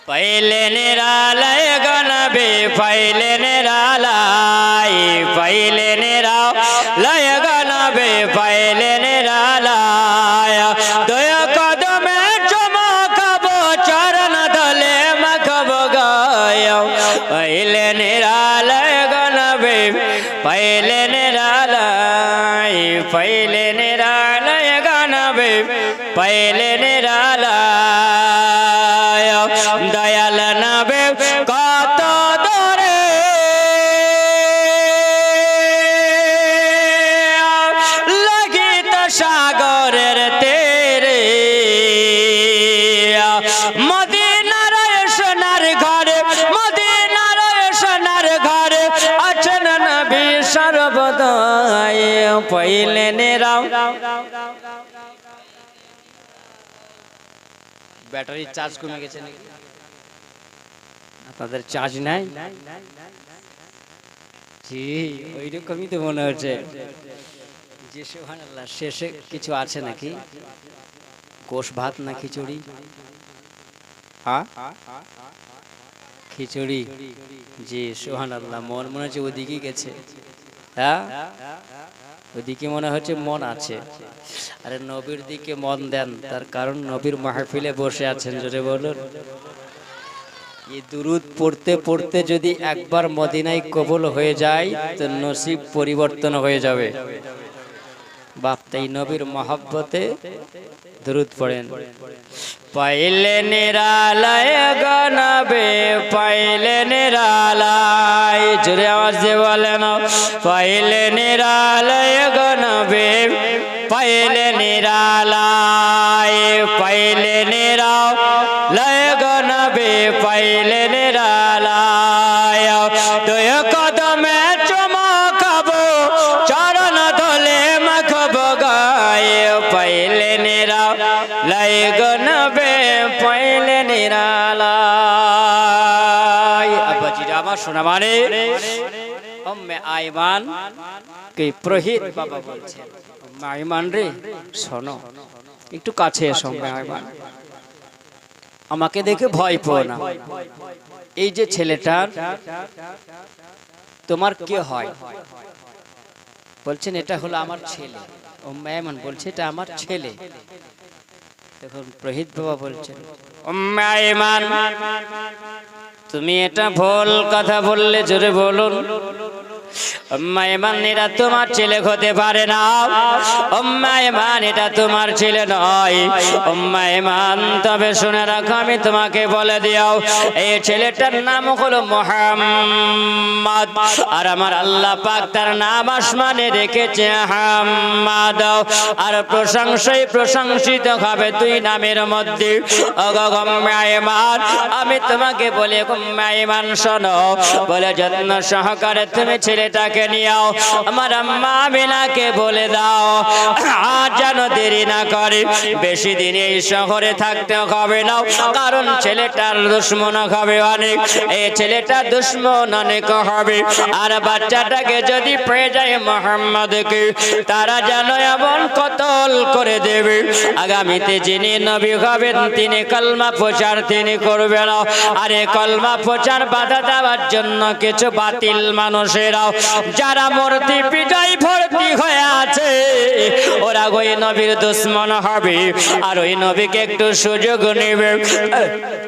पहले निरालय गणबे पहले निरालय पहले निरालय गणबे पहले निरालय दय कदम चमकबो चरण धले मखबो गाय पहले निरालय गणबे पहले निरालय पहले निरालय गणबे पहले निरालय दयाल नबे कत दरे लगित सागरेर तेरे मदिनार सोनार घरे मदिनार सोनार घरे आছেন नबी सर्वदाय पहले निराव ব্যাটারি চার্জ কমে গেছে নাকি আপনাদের চার্জ নাই জি ওইরকমই তো মনে হচ্ছে জি সুবহানাল্লাহ শেষে কিছু আছে নাকি গোশ ভাত না খিচুড়ি হ্যাঁ খিচুড়ি জি সুবহানাল্লাহ মন মনে হচ্ছে ওদিকেই গেছে হ্যাঁ ওদিকে মনে হচ্ছে মন আছে আরে নবীর দিকে মন দেন তার কারণ নবীর মাহফিলে বসে আছেন জোরে বলুন এই দুরূদ পড়তে পড়তে যদি একবার মদিনায় কবুল হয়ে যায় তো নসিব পরিবর্তন হয়ে যাবে বাপ তাই নবীর মহব্বতে দুরূদ পড়েন পাইলে নিরালয় গণবে পাইলে নিরালয় জোরে আওয়াজ দিয়ে বলেন পাইলে নিরালয় গণবে পাইলে নিরালয় পাইলে নিরালয় গণবে পাইলে নিরালয় দুই কদমে চমকাবো চরণ ধলে মাখবো গায়ে পাইলে নিরালয় গণবে পাইলে নিরালয় আব্বাজিরা আমার শোনা মানে উম্মে আইমান কে প্রহিত বাবা বলছেন উম্মে আইমান রে শোনো একটু কাছে এসো উম্মে আইমান আমাকে দেখে ভয় পেও না এই যে ছেলেটার তোমার কে হয় বলছেন এটা হলো আমার ছেলে উম্মে আইমান বলছে এটা আমার ছেলে তখন প্রহিত বাবা বলছেন উম্মে আইমান তুমি এটা ভুল কথা বললে জোরে বলুন উম্মে আইমান এটা তোমার ছেলে হতে পারে না উম্মে আইমান এটা তোমার ছেলে নয় উম্মে আইমান তবে শুনে রাখো আমি তোমাকে বলে দিও এই ছেলেটার নাম হলো মুহাম্মদ আর আমার আল্লাহ পাক তার নাম আসমানে রেখেছে আহমদ আর প্রশংসায় প্রশংসিত হবে দুই নামের মধ্যে ওগো উম্মে আইমান আমি তোমাকে বলি উম্মে আইমান শোনো বলে যত্ন সহকারে তুমি ছেলেটাকে নিও আমার আম্মা আমিনাকে বলে দাও আজ যেন দেরি না করে বেশি দিন এই শহরে থাকতে হবে না কারণ ছেলেটার দুশমন হবে অনেক এই ছেলেটার দুশমন অনেক হবে আর বাচ্চাটাকে যদি পেয়ে যায় মুহাম্মদকে তারা যেন এমন কতল করে দেবে আগামীতে যিনি নবী হবেন তিনি কলমা প্রচার তিনি করবেন আর এই কলমা প্রচার বাধা দেওয়ার জন্য কিছু বাতিল মানুষেরাও যারা মূর্তি পূজায় ভর্তি হয়ে আছে ওরা ওই নবীর দুশমন হবে আর ওই নবীকে একটু সুযোগ নেবে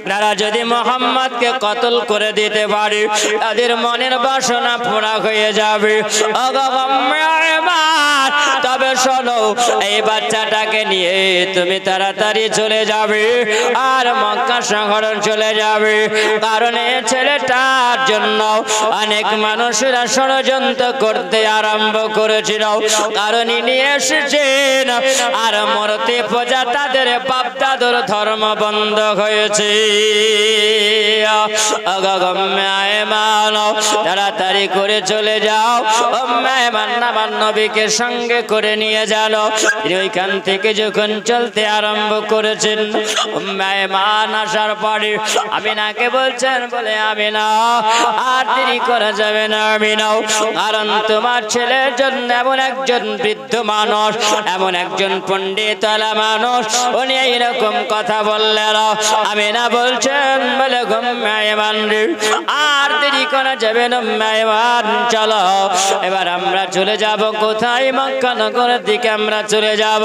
তারা যদি মুহাম্মদকে কতল করে দিতে পারে তাদের মনের বাসনা পুরা হয়ে যাবে তবে শোনো এই বাচ্চাটাকে নিয়ে তুমি তাড়াতাড়ি চলে যাবে আর মক্কা শহর চলে যাবে কারণ এই ছেলেটার জন্য অনেক মানুষেরা ষড়যন্ত্র করতে আরম্ভ করেছিল কারণ ইনি এসেছেন আর মূর্তি পূজা তাদের বাপ দাদুর ধর্ম বন্ধ হয়েছে উম্মে আইমান তাড়াতাড়ি করে চলে যাও উম্মে আইমান আমার নবীকে সঙ্গে করে নিয়ে যাও ওইখান থেকে যখন চলতে আরম্ভ করেছেন উম্মে আইমান আসার পরে আমিনাকে বলছেন বলে আমিনা আর দেরি করা যাবে না আমিনা কারণ তোমার ছেলের জন্য এমন একজন বৃদ্ধ মানুষ এমন একজন পণ্ডিত মানুষ উনি এইরকম কথা বললেন আমিনা বলছেন বলে গো মেহমান রে আর দেরি করা যাবে না মেহমান, চলো এবার আমরা চলে যাব কোথায়? মক্কা নগরের দিকে আমরা চলে যাব।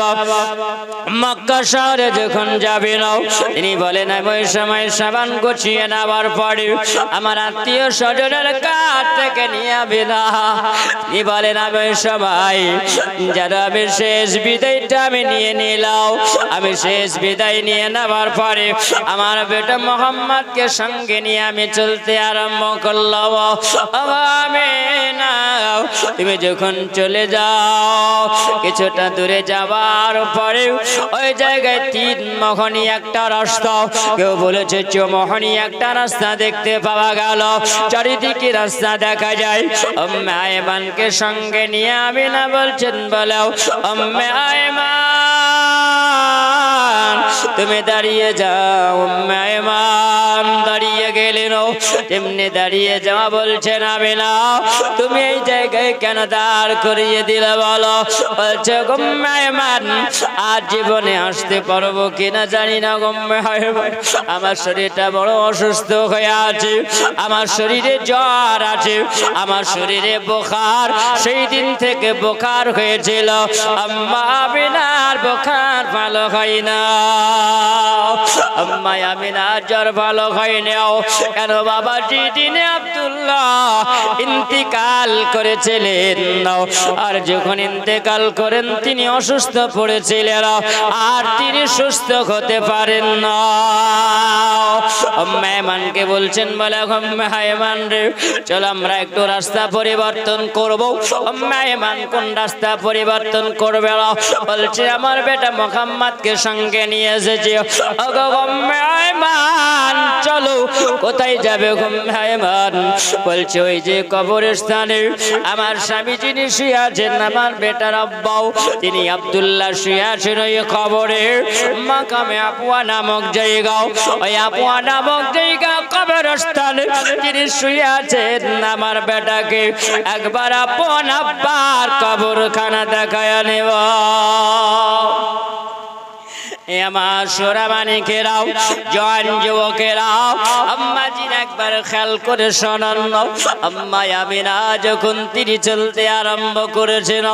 মক্কা শহরে যখন যাবে না, তিনি বলেন ওই সময় সাবান গুছিয়ে নেওয়ার পরে আমার আত্মীয় স্বজনের কাছ থেকে নিয়ে যাবে না। তিনি বলেন ওই সময় যারা আমি শেষ বিদায়টা আমি নিয়ে নিলাম, আমি শেষ বিদায় নিয়ে নেওয়ার পরে আমার বেটা মোহাম্মদকে সঙ্গে নিয়ে আমি চলতে আরম্ভ করলাম। তুমি যখন চলে যাও কিছুটা দূরে যাওয়ার পরে ওই জায়গায় তিন মোহনী একটা রাস্তা, কেউ বলেছে চৌমোহনী একটা রাস্তা দেখতে পাওয়া গেল, চারিদিকে রাস্তা দেখা যায়। উম্মে আয়মানকে সঙ্গে নিয়ে আমি না বলছেন বলো উম্মে আয়মান তুমি দাঁড়িয়ে যাও। উম্মে আয়মান দাঁড়িয়ে গেলেন, তেমনি দাঁড়িয়ে যাওয়া বলছেন আমি না তুমি এই জায়গায় কেন দাঁড় করিয়ে দিলে বলো? বলছে উম্মে আয়মান আজ জীবনে আসতে পারবো কিনা জানি না উম্মে আয়মান, আমার শরীরটা বড় অসুস্থ হয়ে আছে, আমার শরীরে জ্বর আছে, আমার শরীরে বোখার, সেই দিন থেকে বোখার হয়েছিল আম্মা আমিনার বোখার ভালো হয় না, আম্মা আমিনার জ্বর ভালো হয় না। কেন বাবা যেদিনে আব্দুল্লাহ ইন্তিকাল করেছিলেন আর যখন ইন্তেকাল করেন তিনি অসুস্থ পড়েছিলেন আর তিনি সুস্থ হতে পারেন না। উম্মে আয়মানকে বলছেন বলে উম্মে আয়মান রে চলো আমরা একটু রাস্তা পরিবর্তন করব। উম্মে আয়মান কোন রাস্তা পরিবর্তন করবে? বলছে আমার বেটা মুহাম্মদকে সঙ্গে নিয়ে এসেছি। ওগো উম্মে আয়মান চলো কোথায় যাবে উম্মে আয়মান? বলছে ওই যে কবরস্থানে আমার স্বামী যিনি শুয়ে আছেন, আমার বেটার আব্বাও তিনি আব্দুল্লাহ শুয়ে আছেন ওই কবরে মাকামে আপুয়া নামক জায়গা, ওই আপুয়া নামক জায়গা কবরস্থানে তিনি শুয়ে আছেন। আমার বেটাকে একবার আপন আব্বার কবরখানা দেখায় নেব। আমার সোরামানিকেরাও জওয়ান যুবকেরাও আম্মাজির একবার খেয়াল করে শোনান। আম্মা আমিনা যখন তিনি চলতে আরম্ভ করেছেন,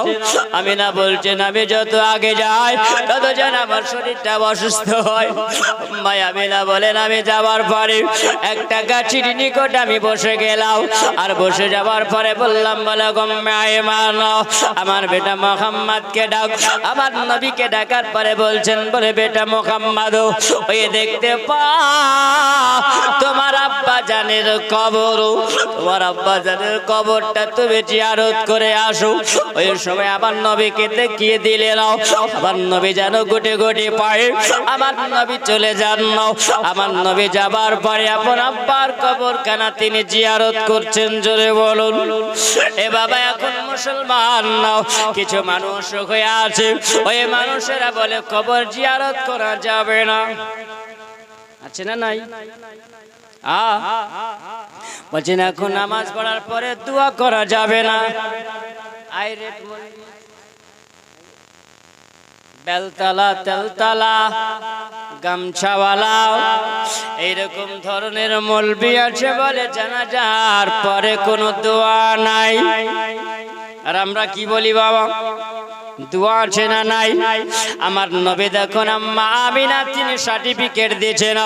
আমিনা বলছেন আমি যত আগে যাই তত যেন আমার শরীরটা অসুস্থ হয়। আম্মা আমিনা বলেন আমি যাওয়ার পরে একটা গাছের নিকট আমি বসে গেলাম, আর বসে যাওয়ার পরে বললাম বলে উম্মে আয়মান আমার বেটা মুহাম্মদকে ডাক। আমার নবীকে ডাকার পরে বলছেন বলে বেটা মুহাম্মদ ওই দেখতে পা তোমার আব্বা জানের কবর, তোমার আব্বা জানের কবরটা তুমি জিয়ারত করে আসো। ওই সময় আমার নবীকে দেখিয়ে দিলেন, আমার নবী যেন গুটে গুটে পায়ে আমার নবী চলে যান। আমার নবী যাবার পরে আপন আব্বার কবরখানা তিনি জিয়ারত করছেন। জোরে বলুন এ বাবা। এখন মুসলমান কিছু মানুষ হয়ে আছে ওই মানুষেরা বলে কবর জিয়ারত করা যাবে না, আছে না নাই? বলছেন এখন নামাজ পড়ার পরে দোয়া করা যাবে না। বেলতলা তেলতলা গামছাওয়ালা এইরকম ধরনের মৌলবি আছে বলে জানাজার পরে কোনো দোয়া নাই। আর আমরা কি বলি বাবা দোয়া আছে না নাই? আমার নবী দেখুন আম্মা আমিনা তিনি সার্টিফিকেট দিয়েছেন।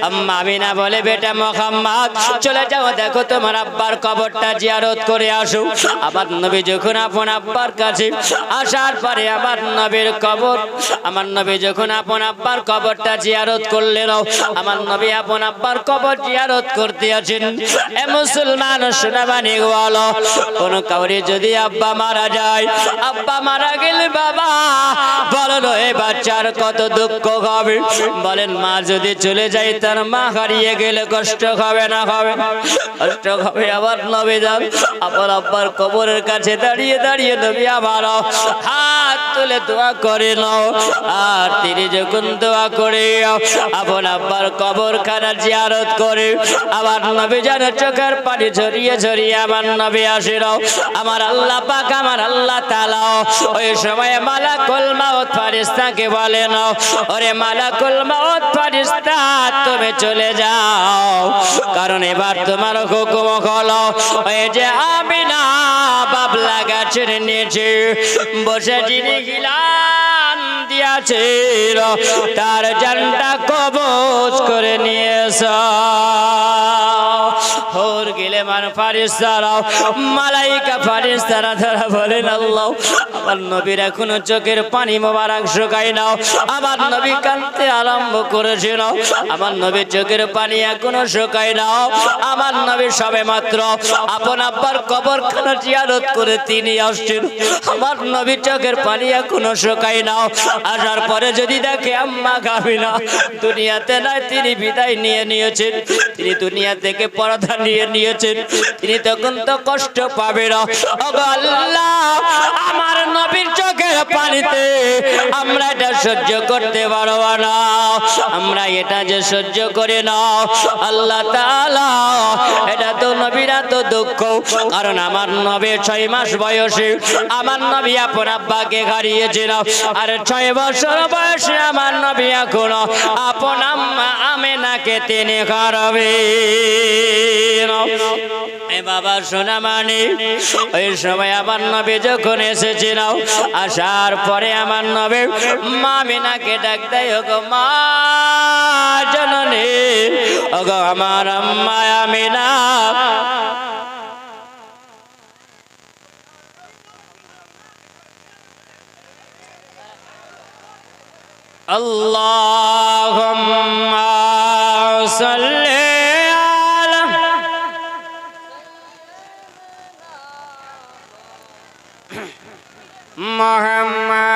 আম্মা আমিনা বলে বেটা মুহাম্মদ চলে যাও, দেখো তোমার আব্বার কবরটা জিয়ারত করে আসো। আমার নবী যখন আপন আব্বার কাছে আসার পরে আমার নবীর কবর, আমার নবী যখন আপন আব্বার কবরটা জিয়ারত করলেন, আমার নবী আপন আব্বার কবর জিয়ারত করতে আছেন। এ মুসলমান শোনাবানি বলো কোন কাউরে যদি আব্বা মারা যায়, আব্বা মারা গেলে বাবা বলেন এই বাচ্চার কত দুঃখ হবে। বলেন মা যদি চলে যায় তার মা হারিয়ে গেলে কষ্ট হবে না? হবে, কষ্ট হবে। আবার নবী যান আপন আব্বার কবরের কাছে দাঁড়িয়ে দাঁড়িয়ে নবী আবার হাত তুলে দোয়া করে নাও। আর তিনি যখন দোয়া করে আপন আব্বার কবরখানা জিয়ারত করে আবার নবী যেন চোখের পানি ঝরিয়ে ঝরিয়ে আমার নবী আসে। আমার আল্লাহ পাক আমার আল্লাহ তাআলা ওই সময় মালাকুল মাউত ফেরেশতাকে বলেন ওরে মালাকুল মাউত ফেরেশতা তুমি চলে যাও, কারণ এবার তোমার হুকুম হলো ওই যে আমিনা বাবলা গাছের নিচে বসে যিনি গিলান দিয়াছিল তার জানটা কবজ করে নিয়েছ। হোর গিলেমান ফারিস্তারা মালাইকা ফারিস্তারা তারা বলেন আল্লাহ আমার নবীর এখনো চোখের পানি মোবারক শুকায় নাও। আমার নবী কাঁদতে আরম্ভ করেছিল, আমার নবীর চোখের পানি এখনো শুকায় নাও। আমার নবী সবে মাত্র আপন আব্বার কবরখানা জিয়ারত করে তিনি আসছেন, আমার নবীর চোখের পানি এখনো শুকায় নাও। আসার পরে যদি দেখে আম্মা আমিনা দুনিয়াতে নাই, তিনি বিদায় নিয়ে নিয়েছেন, তিনি দুনিয়া থেকে পর্দা নিয়ে নিয়েছেন, তিনি তখন তো কষ্ট পাবে না। ওগো আল্লাহ আমার নবীর চোখের পানিতে আমরা এটা সহ্য করতে পারবো না, আমরা এটা যে সহ্য করে নাও আল্লাহ তাআলা এটা তো নবীর তো দুঃখ, কারণ আমার নবী 6 মাস বয়সে আমার নবী আপন আব্বাকে হারিয়েছিল, আর 6 বছর বয়সে আমার নবী এখন আপন আম্মা আমিনাকে তিনি হারাবে। বাবা সোনা মানে ওই সময় আমার নবী যখন এসেছিল, আসার পরে আমার নবী মা আমিনাকে ডাক দেয়, ওগো মা জননী, ওগো আমার আম্মা আমিনা। আল্লাহুম্মা সাল্লি আলা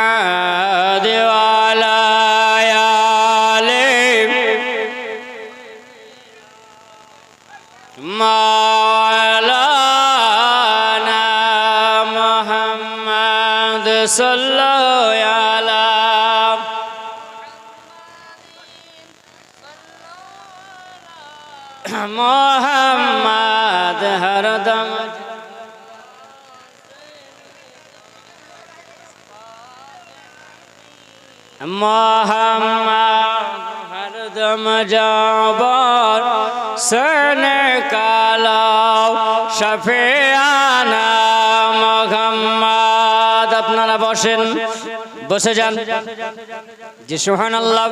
মুহাম্মাদ ওয়া আলা আলি মাওলানা মুহাম্মাদ সাল্লাল্লাহু আলা মোহাম্মদ হরদম মোহাম্মদ হরদম জাবার সনে কালাও শফিয়ানা মোহাম্মদ। আপনারা বসেন, বসে যান। জি সুবহানাল্লাহ।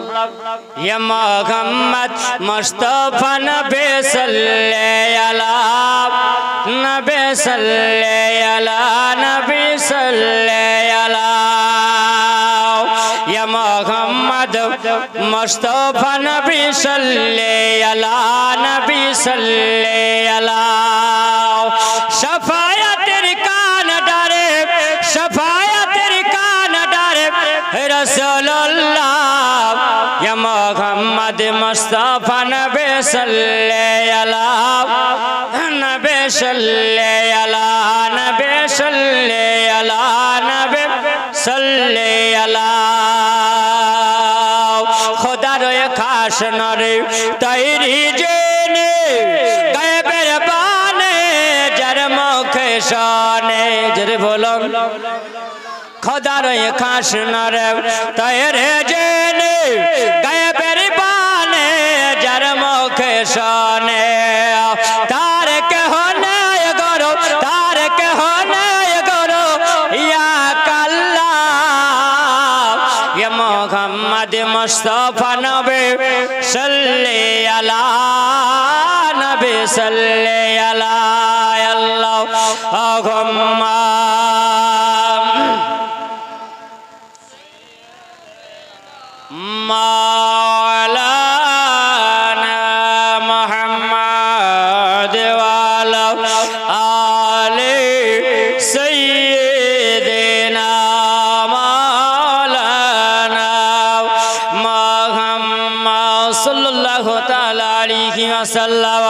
ইয়া মুহাম্মদ মুস্তাফা নবী সাল্লাল্লাহু আলা নবী সাল্লাল্লাহু আলা নবী সাল্লাল্লাহু আলা ইয়া মুহাম্মদ মুস্তাফা নবী সাল্লাল্লাহু আলা নবী সাল্লাল্লাহু আলা শাফায়াতের কান ডারে শাফায়াতের কান ডারে রাসূলুল্লাহ ইয়া মুহাম্মদ মুস্তাফা নবী সাল্লাল্লাহু আলা নবী সাল্লাল্লাহু আলা নবী সাল্লাল্লাহু আলা নবী সাল্লাল্লাহু আলা খোদার খাস নরে তৈরি জেনে গায়বের বানে যার মুখে শানে জরে বলো খোদার খাস নরে তৈরি জেনে গায়বের বানে যার মুখে শানে তার কেহ নাই গরো তার কেহ নাই গরো ইয়া কাল্লা ইয়া মুহাম্মদ মুস্তাফা নবী সাল্লাল্লাহু আলা নবী সাল্লাল্লাহু আলা আল্লাহুম্মা মাওলানা মুহাম্মদ ওয়া আলা আলি সাইয়্যিদিনা মাওলানা মুহাম্মদ সাল্লাল্লাহু তাআলা আলাইহি ওয়াসাল্লাম।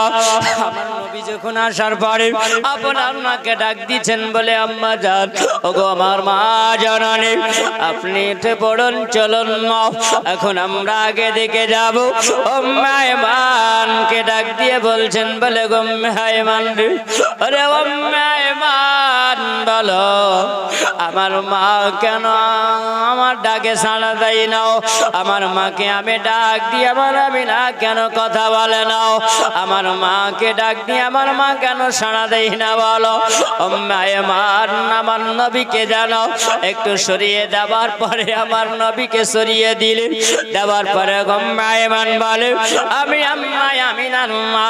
আমার নবী যখন আসার পরে আপনার মাকে ডাক দিচ্ছেন বলে আম্মা জান ওগো আমার মা জননী আপনি উঠে পড়ুন চলুন মা এখন আমরা আগে দিকে যাব উম্মে আইমানকে ডাক দিয়ে বলছেন বলে গো উম্মে আইমান আরে উম্মে আইমান বলো আমার মা কেন আমার ডাকে সাড়া দেয় না আমার মাকে আমি ডাক দিয়ে আমার আমিনা কেন কথা বলে না আমার মাকে ডাক দিয়ে আমার মা কেন সাড়া দেয় না বলো উম্মে আইমান আমার নবীকে জানো একটু সরিয়ে দেওয়ার পরে আমার নবীকে সরিয়ে দিলে দেওয়ার পরে উম্মে আইমান বলে আমি আম্মা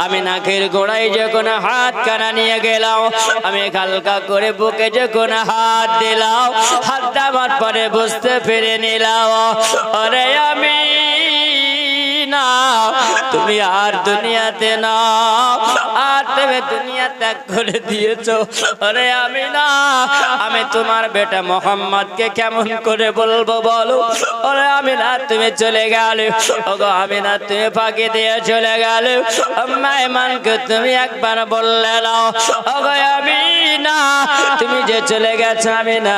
আমি নাকের গোড়ায় যখন হাত কানা নিয়ে গেলাম আমি হালকা করে বুকে যখন হাত দিলাম হাত দেওয়ার পরে বুঝতে পেরে নিলাম আরে আমি না তুমি আর দুনিয়াতে না আর তুমি দুনিয়া ত্যাগ করে দিয়েছো আরে আমি না আমি তোমার বেটা মোহাম্মদকে কেমন করে বলবো বলো আরে আমি না তুমি চলে গেলে ওগো আমি না তুমি ফাঁকি দিয়ে চলে গেলে আম্মা আইমানকে তুমি একবার বললে না ওগো আমি না তুমি যে চলে গেছো আমি না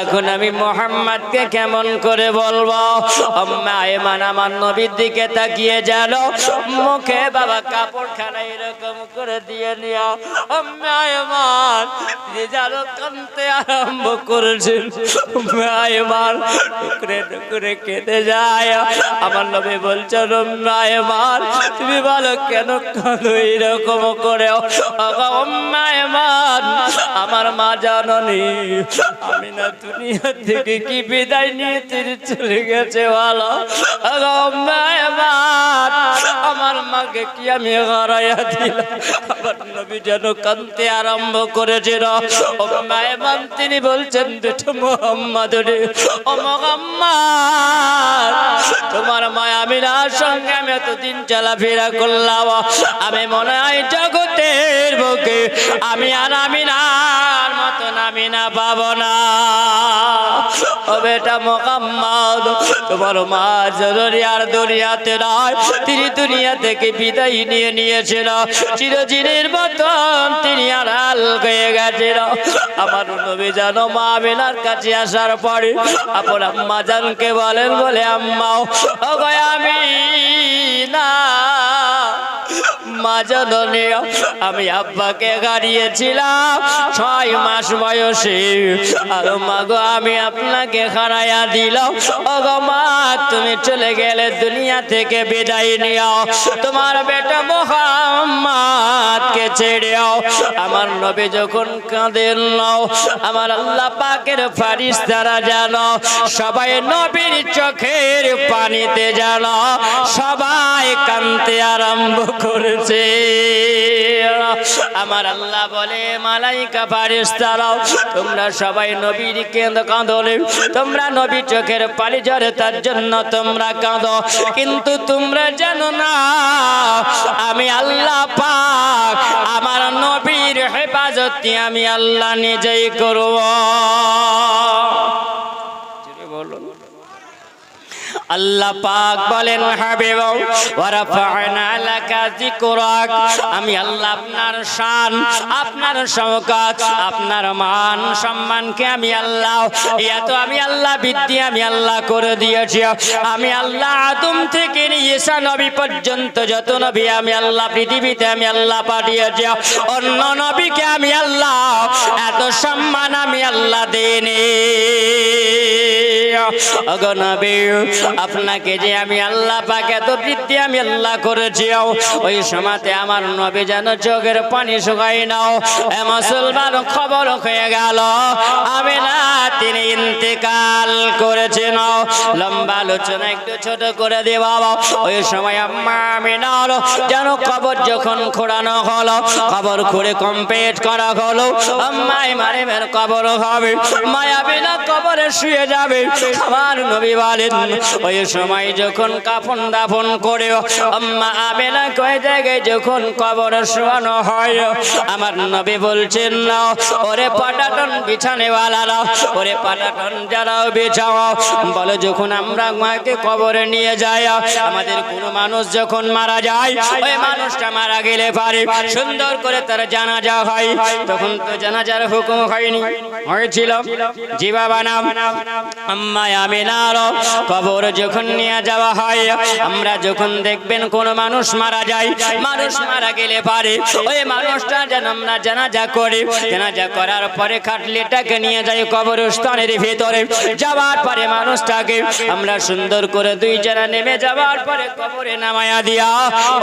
এখন আমি মোহাম্মদকে কেমন করে বলবো আম্মা আইমান আমার নবীর দিকে তাকিয়ে জানো মুখে বাবা কাপড় খানা এরকম করে দিয়ে নিও আম্মা আইমান যে জানো কাঁদতে আরম্ভ করেছেন আম্মা আইমান টুকরে টুকরে কেঁদে যায় আমার নবী বলছেন আম্মা আইমান তুমি বলো কেন কাঁদো এরকম করে আম্মা আইমান আমার মা জাননি আমি না দুনিয়া থেকে কি বিদায় নিয়ে তিনি চলে গেছে বলো আম্মা আইমান আমার মাকে কি আমি হারাইয়া দিলাম আমার নবী যেন কাঁদতে আরম্ভ করেছিল আম্মা আইমান তিনি বলছেন দুটো মুহাম্মদ রে ও মুহাম্মদ তোমার মায়া আমিনার সঙ্গে আমি এতদিন চলাফেরা করলাম আমি মনে হয় জগতের বুকে আমি আর আমিনার মতন আমিনা পাবো না ও বেটা মুহাম্মদ তোমার মা জরুরি আর দুনিয়াতে নয় তিনি দুনিয়া থেকে বিদায় নিয়ে নিয়েছিল চিরদিনের মতন তিনি আড়াল হয়ে গেছিল আমার নবী জানো মা আমিনার কাছে আসার পরে আপন আম্মা জানকে বলেন বলে আম্মা ও গো আমি না মা জননী আমি আব্বাকে হারিয়েছিলাম 6 মাস বয়সে আর মা গো আমি আপনাকে হারাইয়া দিলাম ও গো মা তুমি চলে গেলে দুনিয়া থেকে বিদায় নিও তোমার বেটা মুহাম্মদকে ছেড়েও আমার নবী যখন কাঁদেন আমার আল্লাহ পাকের ফেরেশতারা জানো সবাই নবীর চোখের পানিতে জানো সবাই কাঁদতে আরম্ভ করেছে আমার আল্লাহ বলে মালাইকা ফেরেশতারা তোমরা সবাই নবীর কাঁদলে তোমরা নবী চোখের পানি ঝরে তার জন্য তোমরা কাঁদো কিন্তু তোমরা জানো না আমি আল্লাহ পাক আমার নবীর হেফাজত আমি আল্লাহ নিজেই করব বলুন আল্লাহ পাক বলেন হাবিব ওয়া রাফা'না লাকা যিকরাক আমি আল্লাহ আপনার শান আপনার শওকত আপনার মান সম্মানকে আমি আল্লাহ এত আমি আল্লাহ বৃদ্ধি আমি আল্লাহ করে দিয়েছি আমি আল্লাহ আদম থেকে নিয়ে ঈসা নবী পর্যন্ত যত নবী আমি আল্লাহ পৃথিবীতে আমি আল্লাহ পাঠিয়েছি অন্য নবীকে আমি আল্লাহ এত সম্মান আমি আল্লাহ দেইনি ওগো নবী আপনাকে যে আমি আল্লাহ পাক এত বৃদ্ধি আমি আল্লাহ করেছি ওই সময়তে আমার নবী যেন চোখের পানি শুকাই নাও মুসলমান খবর হয়ে গেল আমি না তিনি ইন্তেকাল করেছেন লম্বা আলোচনা একটু ছোট করে দে বাবা ওই সময় আম্মা আমিনার যেন কবর যখন খোঁড়ানো হলো কবর খুঁড়ে কমপ্লিট করা হলো আম্মা ইমামের কবর হবে মায়া বিনা কবরে শুয়ে যাবে আমার নবী বলেন ওই সময় যখন কাফন দাফন করে আম্মা আমেনা কয় জায়গায় যখন কবরে শোয়ানো হয়, আমার নবী বলছেন না ওরে পাটাটন বিছানেওয়ালারা, ওরে পাটাটন যারাও বিছাও, বলো যখন আমরা মাকে কবরে নিয়ে যাই, আমাদের কোনো মানুষ যখন মারা যায়, ওই মানুষটা মারা গেলে পারে সুন্দর করে তার জানাজা হয়। তখন তো জানাজার হুকুম হয়নি, হয়েছিল জি বাবা না। আম্মা আমিনার কবর যখন নিয়ে যাওয়া হয়, আমরা যখন দেখবেন কোন মানুষ মারা যায়, মানুষ মারা গেলে পারে ওই মানুষটা যেন আমরা জানাজা করি, জানাজা করার পরে খাটলিটাকে নিয়ে যাই কবরস্থানের ভিতরে, যাওয়ার পরে মানুষটাকে আমরা সুন্দর করে দুই জনা নেমে যাওয়ার পরে কবরে নামায়া দিয়া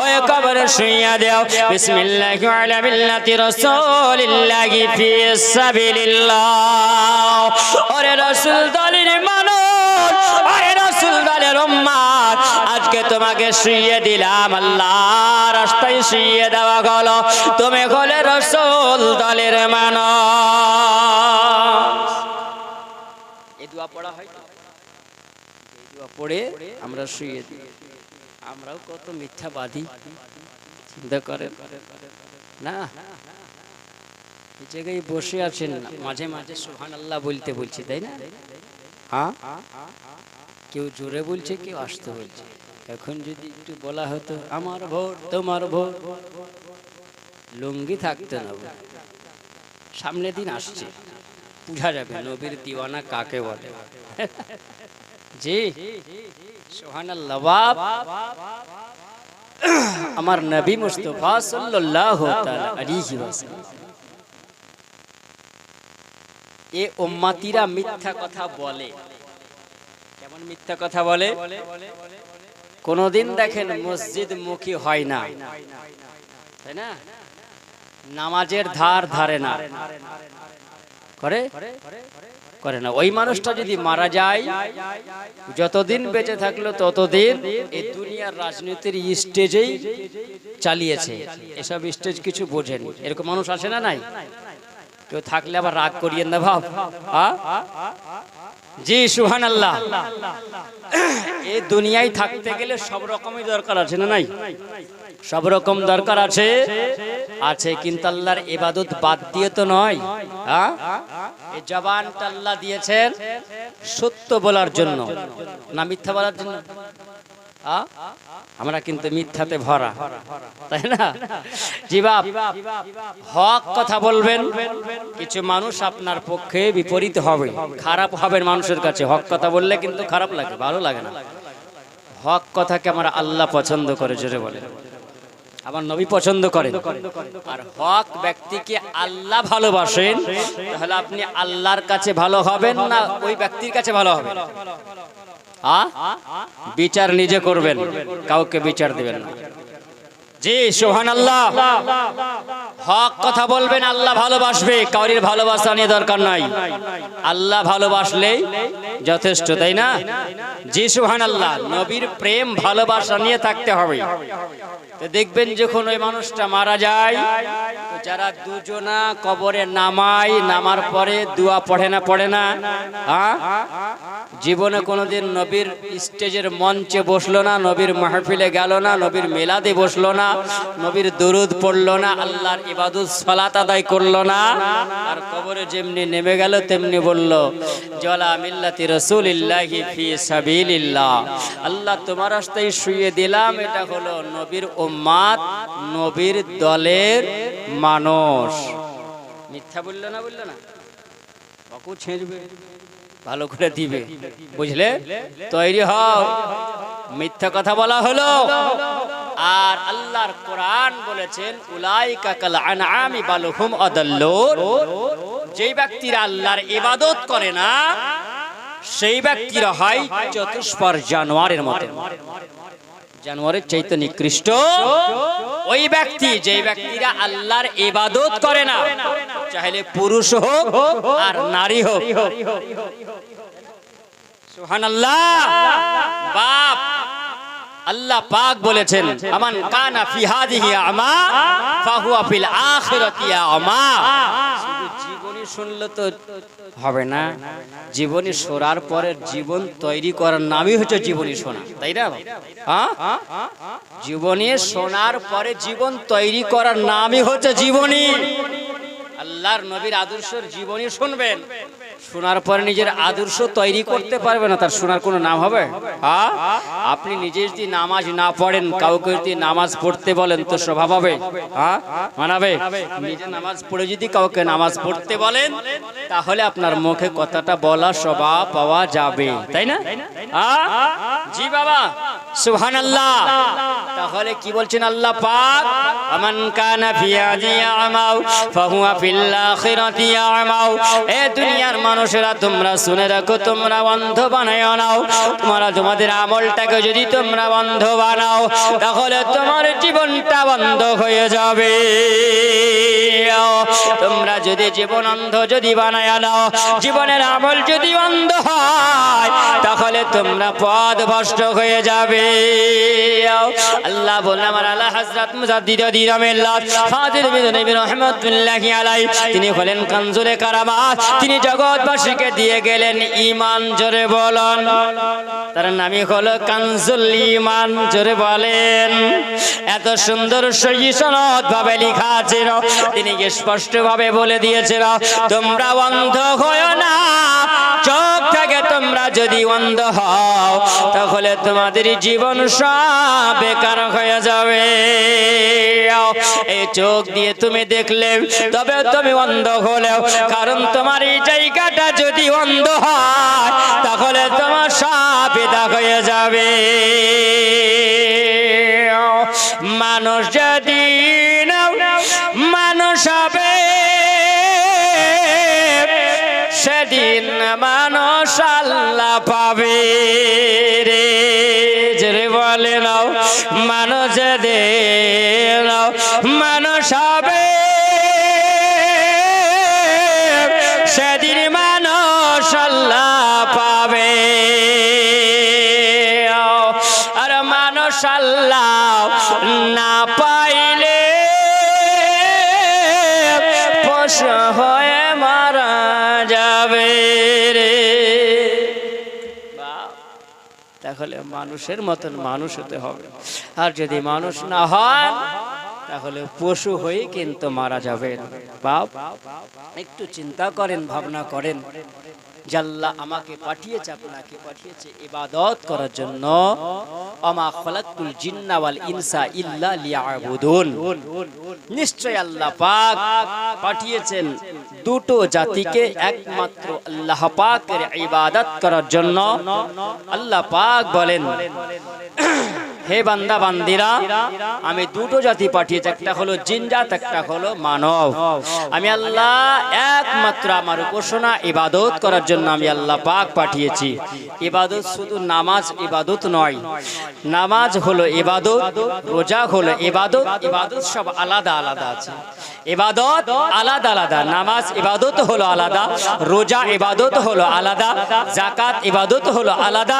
ওই কবরে শুইয়া দাও। বিসমিল্লাহি আলা মিল্লাতি রাসূলিল্লাহি ফি সাবিলিল্লাহ। ওরে রাসূল দলের মানুষ, ওরে রাসূল দলের উম্মত, আজকে তোমাকে শুইয়ে দিলাম, আল্লাহর রাস্তায় শুইয়ে দেওয়া হলো, তুমি হলে রাসূল দলের মানুষ। এই দোয়া পড়া হয়, এই দোয়া পড়ে আমরা শুইয়ে দিই। আমরাও কত মিথ্যাবাদী, চিন্তা করেন না? এই জায়গায় বসে আছেন, মাঝে মাঝে সুবহানাল্লাহ বলতে বলছি, তাই না? হ্যাঁ, কেউ জোরে বলছে, কেউ আসতে বলছে। এখন যদি একটু বলা হতো আমার ভোট তোমার ভোট, লুঙ্গি থাকতো না। সামনে দিন আসছে, বুঝা যাবে নবীর দিওয়ানা কাকে বলে। জি সুবহানাল্লাহ। বাপ আমার নবী মুস্তাফা সাল্লাল্লাহু তাআলা আলাইহি ওয়াসাল্লাম, এ উম্মতিরা মিথ্যা কথা বলে। কেমন মিথ্যা কথা বলে? কোনদিন দেখেন মসজিদ মুখী হয় না, তাই না? নামাজের ধার ধারে না, করে করে না। ওই মানুষটা যদি মারা যায়, যতদিন বেঁচে থাকলো ততদিন এই দুনিয়ার রাজনীতির স্টেজেই চালিয়েছে, এসব স্টেজ কিছু বোঝেনি। এরকম মানুষ আসে না? নাই? কেউ থাকলে আবার রাগ করিয়েন না ভাব। জি সুবহানাল্লাহ। এই দুনিয়ায় থাকতে গেলে সব রকমই দরকার আছে, না নাই? সব রকম দরকার আছে, আছে, কিন্তু আল্লাহর ইবাদত বাদ দিয়ে তো নয়। এই জবানটা আল্লাহ দিয়েছেন সত্য বলার জন্য, না মিথ্যা বলার জন্য? আমরা কিন্তু মিথ্যাতে ভরা, তাই না? জি বাপ, হক কথা বলবেন। কিছু মানুষ আপনার পক্ষে বিপরীত হবে, খারাপ হবেন মানুষের কাছে। হক কথা বললে কিন্তু খারাপ লাগে, ভালো লাগে না। হক কথাকে আমরা আল্লাহ পছন্দ করে, জোরে বলে আমার নবী পছন্দ করেন। আর হক ব্যক্তিকে আল্লাহ ভালোবাসেন, তাহলে আপনি আল্লাহর কাছে ভালো হবেন না ওই ব্যক্তির কাছে ভালো হবেন? বিচার নিজে করবেন, কাউকে বিচার দিবেন না। জি সুবহানাল্লাহ। হক কথা বলবেন, আল্লাহ ভালোবাসবে, কাউরির ভালোবাসা নিয়ে দরকার নাই, আল্লাহ ভালোবাসলেই যথেষ্ট, তাই না? জি সুবহানাল্লাহ। নবীর প্রেম ভালোবাসা নিয়ে থাকতে হবে। তো দেখবেন যখন ওই মানুষটা মারা যায়, তো যারা দুজনা কবরে নামায়, নামার পরে দোয়া পড়ে না? পড়ে না? জীবনে কোনোদিন নবীর স্টেজের মঞ্চে বসলো না, নবীর মাহফিলে গেল না, নবীর মিলাদে বসলো না, নবীর দুরুদ পড়লো না, আল্লাহর ইবাদত সালাত আদায় করলো না, আর কবরে যেমনি নেমে গেল তেমনি বলল জলা মিল্লাতি রাসূলিল্লাহি ফি সাবিলিল্লাহ। আল্লাহ তোমার রাস্তায় শুইয়ে দিলাম, এটা হলো নবীর উম্মত, নবীর দলের মানুষ। মিথ্যা বললো না? বললো না? বাকু ছেঁচবে, ভালো করে দিবে, বুঝলে? তৈরি হও। মিথ্যা কথা বলা হলো। আর আল্লাহর কোরআন বলেছেন উলাইকা কাল আনআমি বাল হুম আদাল্লুন। যেই ব্যক্তিরা আল্লাহর ইবাদত করে না, সেই ব্যক্তিরা হয় চতুষ্পদ জানোয়ারের মতো, জানোয়ারের চাইতে নিকৃষ্ট ওই ব্যক্তি যেই ব্যক্তিরা আল্লাহর ইবাদত করে না, চাইলে পুরুষ হোক আর নারী হোক। সুবহানাল্লাহ। বাপ আল্লাহ পাক বলেছেন আমান কানা ফি হাযিহি আমা ফাহুয়া ফিল আখিরাতি আমা। শুধু জীবনী শুনলে তো হবে না, জীবনী শোনার পরে জীবন তৈরি করার নামই হচ্ছে জীবনী শোনা, তাই না? হ্যাঁ, জীবনী শোনার পরে জীবন তৈরি করার নামই হচ্ছে জীবনী। আল্লাহর নবীর আদর্শের জীবনী শুনবেন, শোনার পরে নিজের আদর্শ তৈরি করতে পারবে না, তার শোনার কোনো নাম হবে? হ্যাঁ, আপনি নিজে যদি নামাজ না পড়েন, কাউকে যদি নামাজ পড়তে বলেন তো স্বভাব হবে? হ্যাঁ, মানাবে? নিজে নামাজ পড়ে যদি কাউকে নামাজ পড়তে বলেন তাহলে আপনার মুখে কথাটা বলা স্বভাব পাওয়া যাবে, তাই না? জি বাবা, সুবহানাল্লাহ। তাহলে কি বলছেন আল্লাহ পাক? আমান কানা ফি হাযিহি আমা ফাহুয়া ফিল আখিরাতি আমা। এ দুনিয়ার মানুষেরা তোমরা শুনে রাখো, তোমরা অন্ধ বানায় নাও। তোমরা তোমাদের আমলটাকে যদি তোমরা অন্ধ বানাও তাহলে তোমার জীবনটা বন্ধ হয়ে যাবে। তোমরা যদি জীবন অন্ধ যদি বানায় নাও, জীবনের আমল যদি অন্ধ হয় তাহলে তোমরা পথভ্রষ্ট হয়ে যাবে। আল্লাহ বলেন আমার আলা হযরত মুজাদ্দিদ দিরামিল্লাহ ফাজিল বিন নবী রাহমাতুল্লাহি আলাইহি, তিনি হলেন কানজুলে কারামাত। তিনি জগৎবাসীকে দিয়ে গেলেন ঈমান। জোরে বলেন, তার নামই হলো কানজুল ঈমান। জোরে বলেন। এত সুন্দর সহি সনদ ভাবে লেখা আছে, তিনি স্পষ্ট ভাবে বলে দিয়েছেন তোমরা অন্ধ হয়ো না। চোখ থেকে তোমরা যদি অন্ধ হও তাহলে তোমাদের জীবন সব বেকার হয়ে যাবে। এই চোখ দিয়ে তুমি দেখলে তবে তুমি অন্ধ হলেও, কারণ তোমার এই জায়গাটা যদি অন্ধ হয় তাহলে তোমার সব বেদা হয়ে যাবে। মানুষ যদি মানুষ হবে সেদিন মানুষ আল্লাহ পাবে রে। জোরে বলে নাও, মানুষ যেদিন মানুষ হবে সেদিন মানুষ আল্লাহ পাবে। আর মানুষ আল্লাহ না পাইলে পশু হয়ে মারা যাবে রে। তাহলে মানুষের মতন মানুষ হতে হবে, আর যদি মানুষ না হয় তাহলে পশু হয়ে কিন্তু মারা যাবে। বাপ, একটু চিন্তা করেন, ভাবনা করেন, আল্লাহ আমাকে পাঠিয়েছে, আপনাকে পাঠিয়েছে ইবাদত করার জন্য। আমা খালাকতুল জিন্না ওয়াল ইনসা ইল্লা লিয়াবুদুন। নিশ্চয় আল্লাহ পাক পাঠিয়েছেন দুটো জাতিকে একমাত্র আল্লাহ পাকের ইবাদত করার জন্য। আল্লাহ পাক বলেন, হে বান্দা বান্দিরা, আমি দুটো জাতি পাঠিয়েছি, একটা হলো জিন জাত, একটা হলো মানব। আমি আল্লাহ একমাত্র আমার উপাসনা ইবাদত করার জন্য আমি আল্লাহ পাক পাঠিয়েছি। ইবাদত শুধু নামাজ ইবাদত নয়, নামাজ হলো ইবাদত, রোজা হলো ইবাদত। ইবাদত সব আলাদা আলাদা আছে, ইবাদত আলাদা আলাদা। নামাজ ইবাদত হলো আলাদা, রোজা ইবাদত হলো আলাদা, যাকাত ইবাদত হলো আলাদা,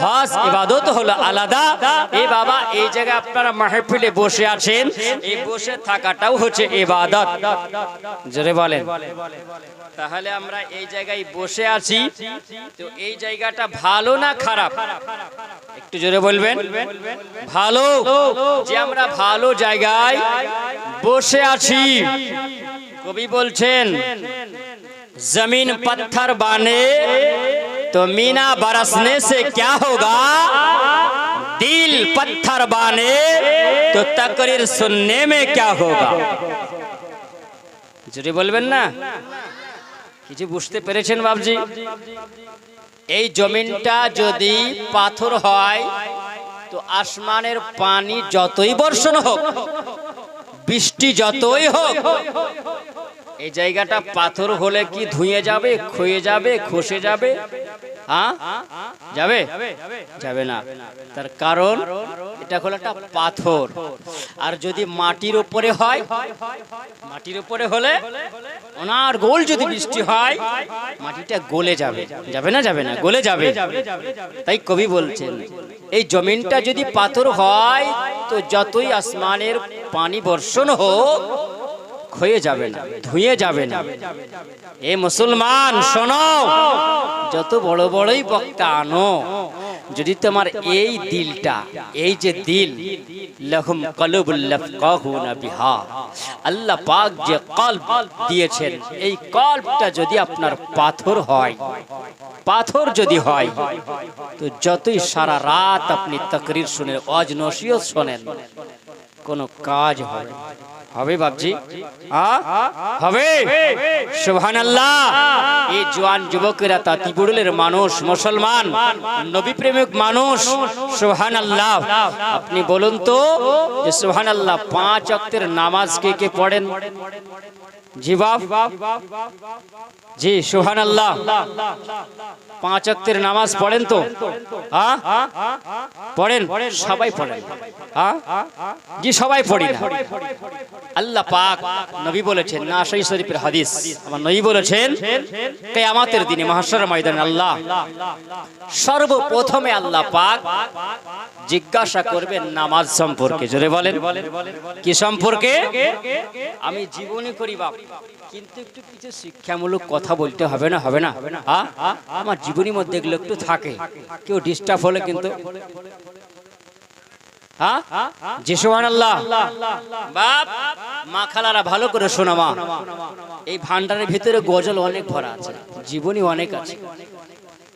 হজ ইবাদত হলো আলাদা। এই বাবা, এই জায়গায় আপনারা মাহফিলে বসে আছেন, এই বসে থাকাটাও হচ্ছে ইবাদত। জোরে বলেন। তাহলে আমরা এই জায়গায় বসে আছি, তো এই জায়গাটা ভালো না খারাপ? একটু জোরে বলবেন। ভালো, যে আমরা ভালো জায়গায় বসে আছি। কবি বলছেন, जमीन पत्थर बने तो मीना बरसने से क्या होगा, दिल पत्थर बने तो तकरीर सुनने में क्या होगा। জোরে বলবেন না? কিছু বুঝতে পেরেছেন বাবজি? এই জমিনটা যদি পাথর হয় তো আসমানের পানি যতই বর্ষণ হোক, বৃষ্টি যতই হোক, এই জায়গাটা পাথর হলে কি ধুয়ে যাবে, ক্ষয়ে যাবে, খসে যাবে? হ্যাঁ যাবে যাবে না। তার কারণ এটা হলো একটা পাথর, আর যদি মাটির উপরে হয়, মাটির উপরে হলে ওনার গোল যদি বৃষ্টি হয় মাটিটা গলে যাবে, যাবে না যাবে না, গলে যাবে। তাই কবি বলছেন এই জমিনটা যদি পাথর হয় তো যতই আসমানের পানি বর্ষণ হোক ক্ষয়ে যাবে না, ধুয়ে যাবে না। এ মুসলমান শোনো, যত বড় বড়ই বক্তা আনো, যদি তোমার এই দিলটা, এই যে দিল, লাহুম কলবুল লাফকাহুনা বিহা, আল্লাহ পাক যে কলব দিয়েছেন, এই কলবটা যদি আপনার পাথর হয়, পাথর যদি হয়, তো যতই সারা রাত আপনি তাকরীর শুনেন, ওয়াজ নসিহত শোনেন, কোনো কাজ হবে হবে বাপজি, হবে। সুবহানাল্লাহ। এই জওয়ান যুবকেরা তাঁতিপুরুলের মানুষ, মুসলমান, নবী প্রেমিক মানুষ। সুবহানাল্লাহ। আপনি বলুন তো যে সুবহানাল্লাহ 5 ওয়াক্তের নামাজ কে কে পড়েন? জি বাপ, জি সুবহানাল্লাহ। 5 ওয়াক্তের নামাজ পড়েন তো? হ্যাঁ পড়েন, সবাই পড়েন। হ্যাঁ জি সবাই পড়ি না। আল্লাহ পাক নবী বলেছেন, নাসাই শরীফের হাদিস, আমার নবী বলেছেন কিয়ামতের দিনে মাহশরের ময়দানে আল্লাহ সর্বপ্রথমে আল্লাহ পাক জিজ্ঞাসা করবেন নামাজ সম্পর্কে। জোরে বলেন কি সম্পর্কে? আমি জীবনী করি বাপ, কিন্তু একটু কিছু শিক্ষামূলক কথা বলতে হবে না, হবে না? হ্যাঁ আমার জীবনীর মধ্যে এগুলো একটু থাকে, কেউ ডিস্টার্ব হলে কিন্তু জি সুবহানাল্লাহ। বাপ মা খালারা ভালো করে শোনো মা, এই ভান্ডারের ভিতরে গজল অনেক ভরা আছে, জীবনী অনেক আছে,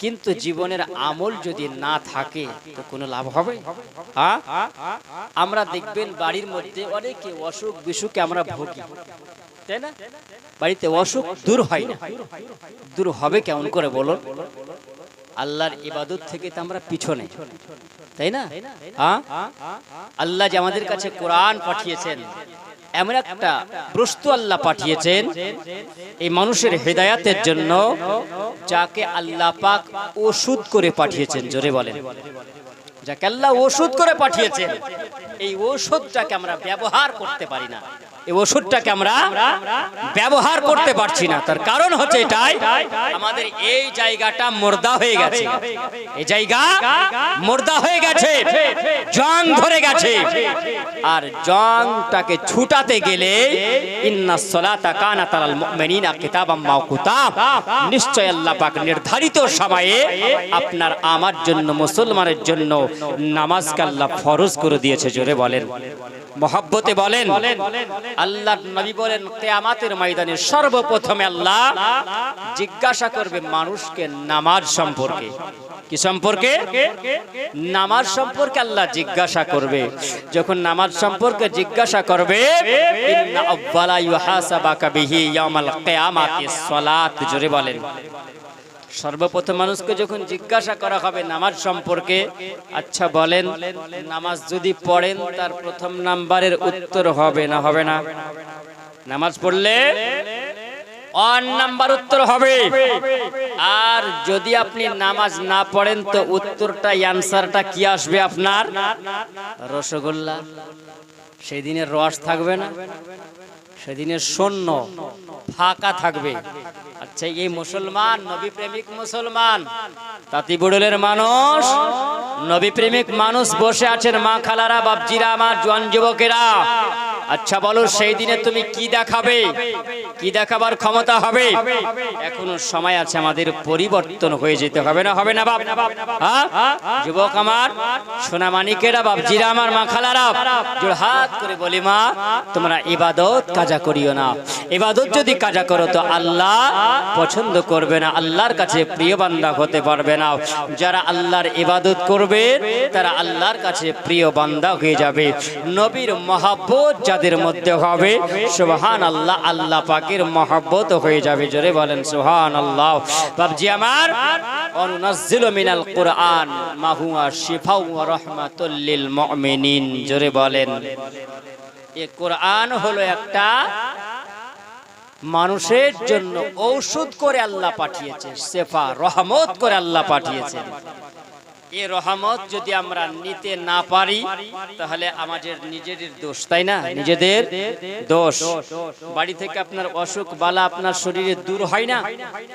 কিন্তু জীবনের আমল যদি না থাকে তো কোনো লাভ হবে? আমরা দেখবেন বাড়ির মধ্যে অনেকে অসুখ বিসুখে আমরা ভুগি, তাই না? বাড়িতে অসুখ দূর হয় না, দূর হবে কেমন করে বলো? আল্লাহর ইবাদত থেকে তো আমরা পিছনে, তাই না? আল্লাহ যে আমাদের কাছে কোরআন পাঠিয়েছেন, এমন একটা বস্তু আল্লাহ পাঠিয়েছেন এই মানুষের হেদায়াতের জন্য, যাকে আল্লাহ পাক ওষুধ করে পাঠিয়েছেন। জোরে বলেন, যাকে আল্লাহ ওষুধ করে পাঠিয়েছেন, এই ওষুধটাকে আমরা ব্যবহার করতে পারি না, এই ওষুধটাকে আমরা ব্যবহার করতে পারছি না। তার কারণ হচ্ছে এটাই, আমাদের এই জায়গাটা মুর্দা হয়ে গেছে, এই জায়গা মুর্দা হয়ে গেছে, জং ধরে গেছে। আর জংটাকে ছুটাতে গেলে ইন্নাস সালাতা কানাত আলাল মুমিনিনা কিতাবাম মাওকুতা, নিশ্চয় আল্লাহ পাক নির্ধারিত সময়ে আপনার আমার জন্য, মুসলমানের জন্য নামাজকে আল্লাহ ফরজ করে দিয়েছে। জোরে বলেন, মহব্বতে বলেন। আল্লাহর নবী বলেন কিয়ামতের ময়দানে সর্বপ্রথমে আল্লাহ জিজ্ঞাসা করবে মানুষকে নামাজ সম্পর্কে। কি সম্পর্কে? নামাজ সম্পর্কে আল্লাহ জিজ্ঞাসা করবে। যখন নামাজ সম্পর্কে জিজ্ঞাসা করবে, ইন্না আউয়ালা ইউহাসাবাকা বিহি ইয়াউমাল কিয়ামাতিস সালাত। জোরে বলেন, সর্বপ্রথম মানুষকে যখন জিজ্ঞাসা করা হবে নামাজ সম্পর্কে, আচ্ছা বলেন নামাজ যদি পড়েন তার প্রথম নাম্বারের উত্তর হবে না, হবে না? নামাজ পড়লে 1 নাম্বার উত্তর হবে। আর যদি আপনি নামাজ না পড়েন তো উত্তরটা, অ্যানসারটা কি আসবে আপনার? রসগোল্লা। সেদিনের রস থাকবে না, সেদিনের শূন্য ফাঁকা থাকবে। আচ্ছা এই মুসলমান, নবী প্রেমিক মুসলমান, তাঁতিপুরুলের মানুষ, নবী প্রেমিক মানুষ বসে আছেন, মা খালারা, বাপজিরা, আমার জওয়ান যুবকেরা, আচ্ছা বলো সেই দিনে তুমি কি দেখাবে, কি দেখাবার ক্ষমতা হবে? এখনো সময় আছে, আমাদের পরিবর্তন হয়ে যেতে হবে না, হবে না বাপ? যুবক আমার, সোনা মানিকেরা, বাপজিরা আমার, মা খালারা, জোড় হাত করে বলি মা, তোমরা ইবাদত কাজা করিও না। ইবাদত যদি কাজা করো তো আল্লাহ পছন্দ করবে না, আল্লাহর কাছে প্রিয় বান্দা হতে পারবে না। যারা আল্লাহর ইবাদত করবে তারা আল্লাহর কাছে প্রিয় বান্দা হয়ে যাবে। নবীর মহব্বত যাদের মধ্যে হবে, সুবহানাল্লাহ, আল্লাহ পাকের মহব্বত হয়ে যাবে। জোরে বলেন সুবহানাল্লাহ। বাপজি আমার, অনুনাজ্জিলু মিনাল কুরআন মা হুয়া শিফাউ ওয়া রাহমাতুল লিল মুমিনিন। জোরে বলেন, এই কোরআন হলো একটা মানুষের জন্য ঔষধ করে আল্লাহ পাঠিয়েছে, শেফা রহমত করে আল্লাহ পাঠিয়েছেন। এই রহমত যদি আমরা নিতে না পারি তাহলে আমাদের নিজেদের দোষ, তাই না? নিজেদের দোষ। বাড়ি থেকে আপনার অসুখ বালা আপনার শরীরে দূর হয় না,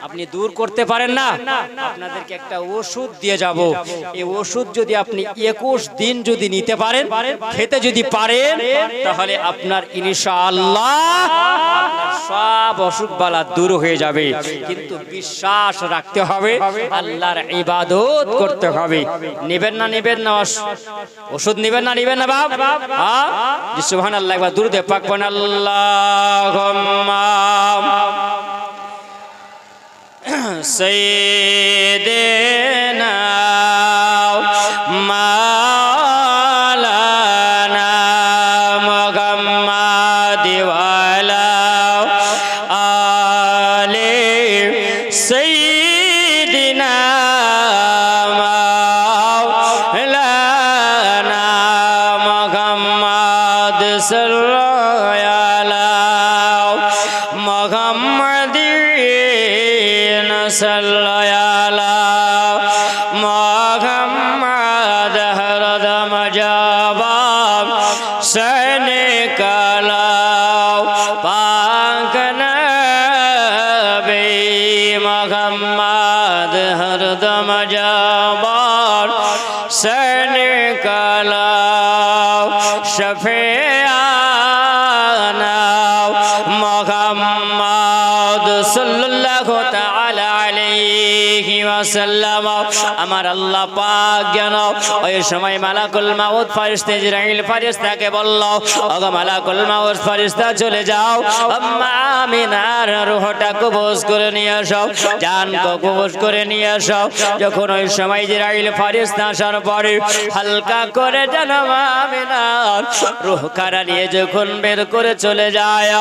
আপনি দূর করতে পারেন না, আপনাদেরকে একটা ওষুধ দিয়ে যাব। এই ওষুধ যদি আপনি 21 দিন যদি নিতে পারেন, খেতে যদি পারেন, তাহলে আপনার ইনশাআল্লাহ আপনার সব অসুখ বালা দূর হয়ে যাবে। কিন্তু বিশ্বাস রাখতে হবে, আল্লাহর ইবাদত করতে হবে। নিবেন না নিবেন না ওষুধ নিবেন না নিবেন না বাপ? হ্যাঁ, সুবহানাল্লাহ। একবার দুরূদ পাক পড়েন, আল্লাহুম্মা সাইয়্যিদিনা মাওলানা মুহাম্মাদ ওয়া আলা আলি সাইয়্যিদিনা আমার আল্লাহ পাক যেন ওই সময় মালাকুল মাউত ফেরেশতা ইসরাইল ফেরেশতাকে বলল, ওগো মালাকুল মাউত ফেরেশতা চলে যাও, আম্মা আমিনার রূহটা কবজ করে নিয়ে আসো, জানকে কবজ করে নিয়ে আসো। যখন ওই সময় ইসরাইল ফেরেশতা আসার পরে হালকা করে জানাম আমিনার রূহখানা নিয়ে যখন বের করে চলে যায়,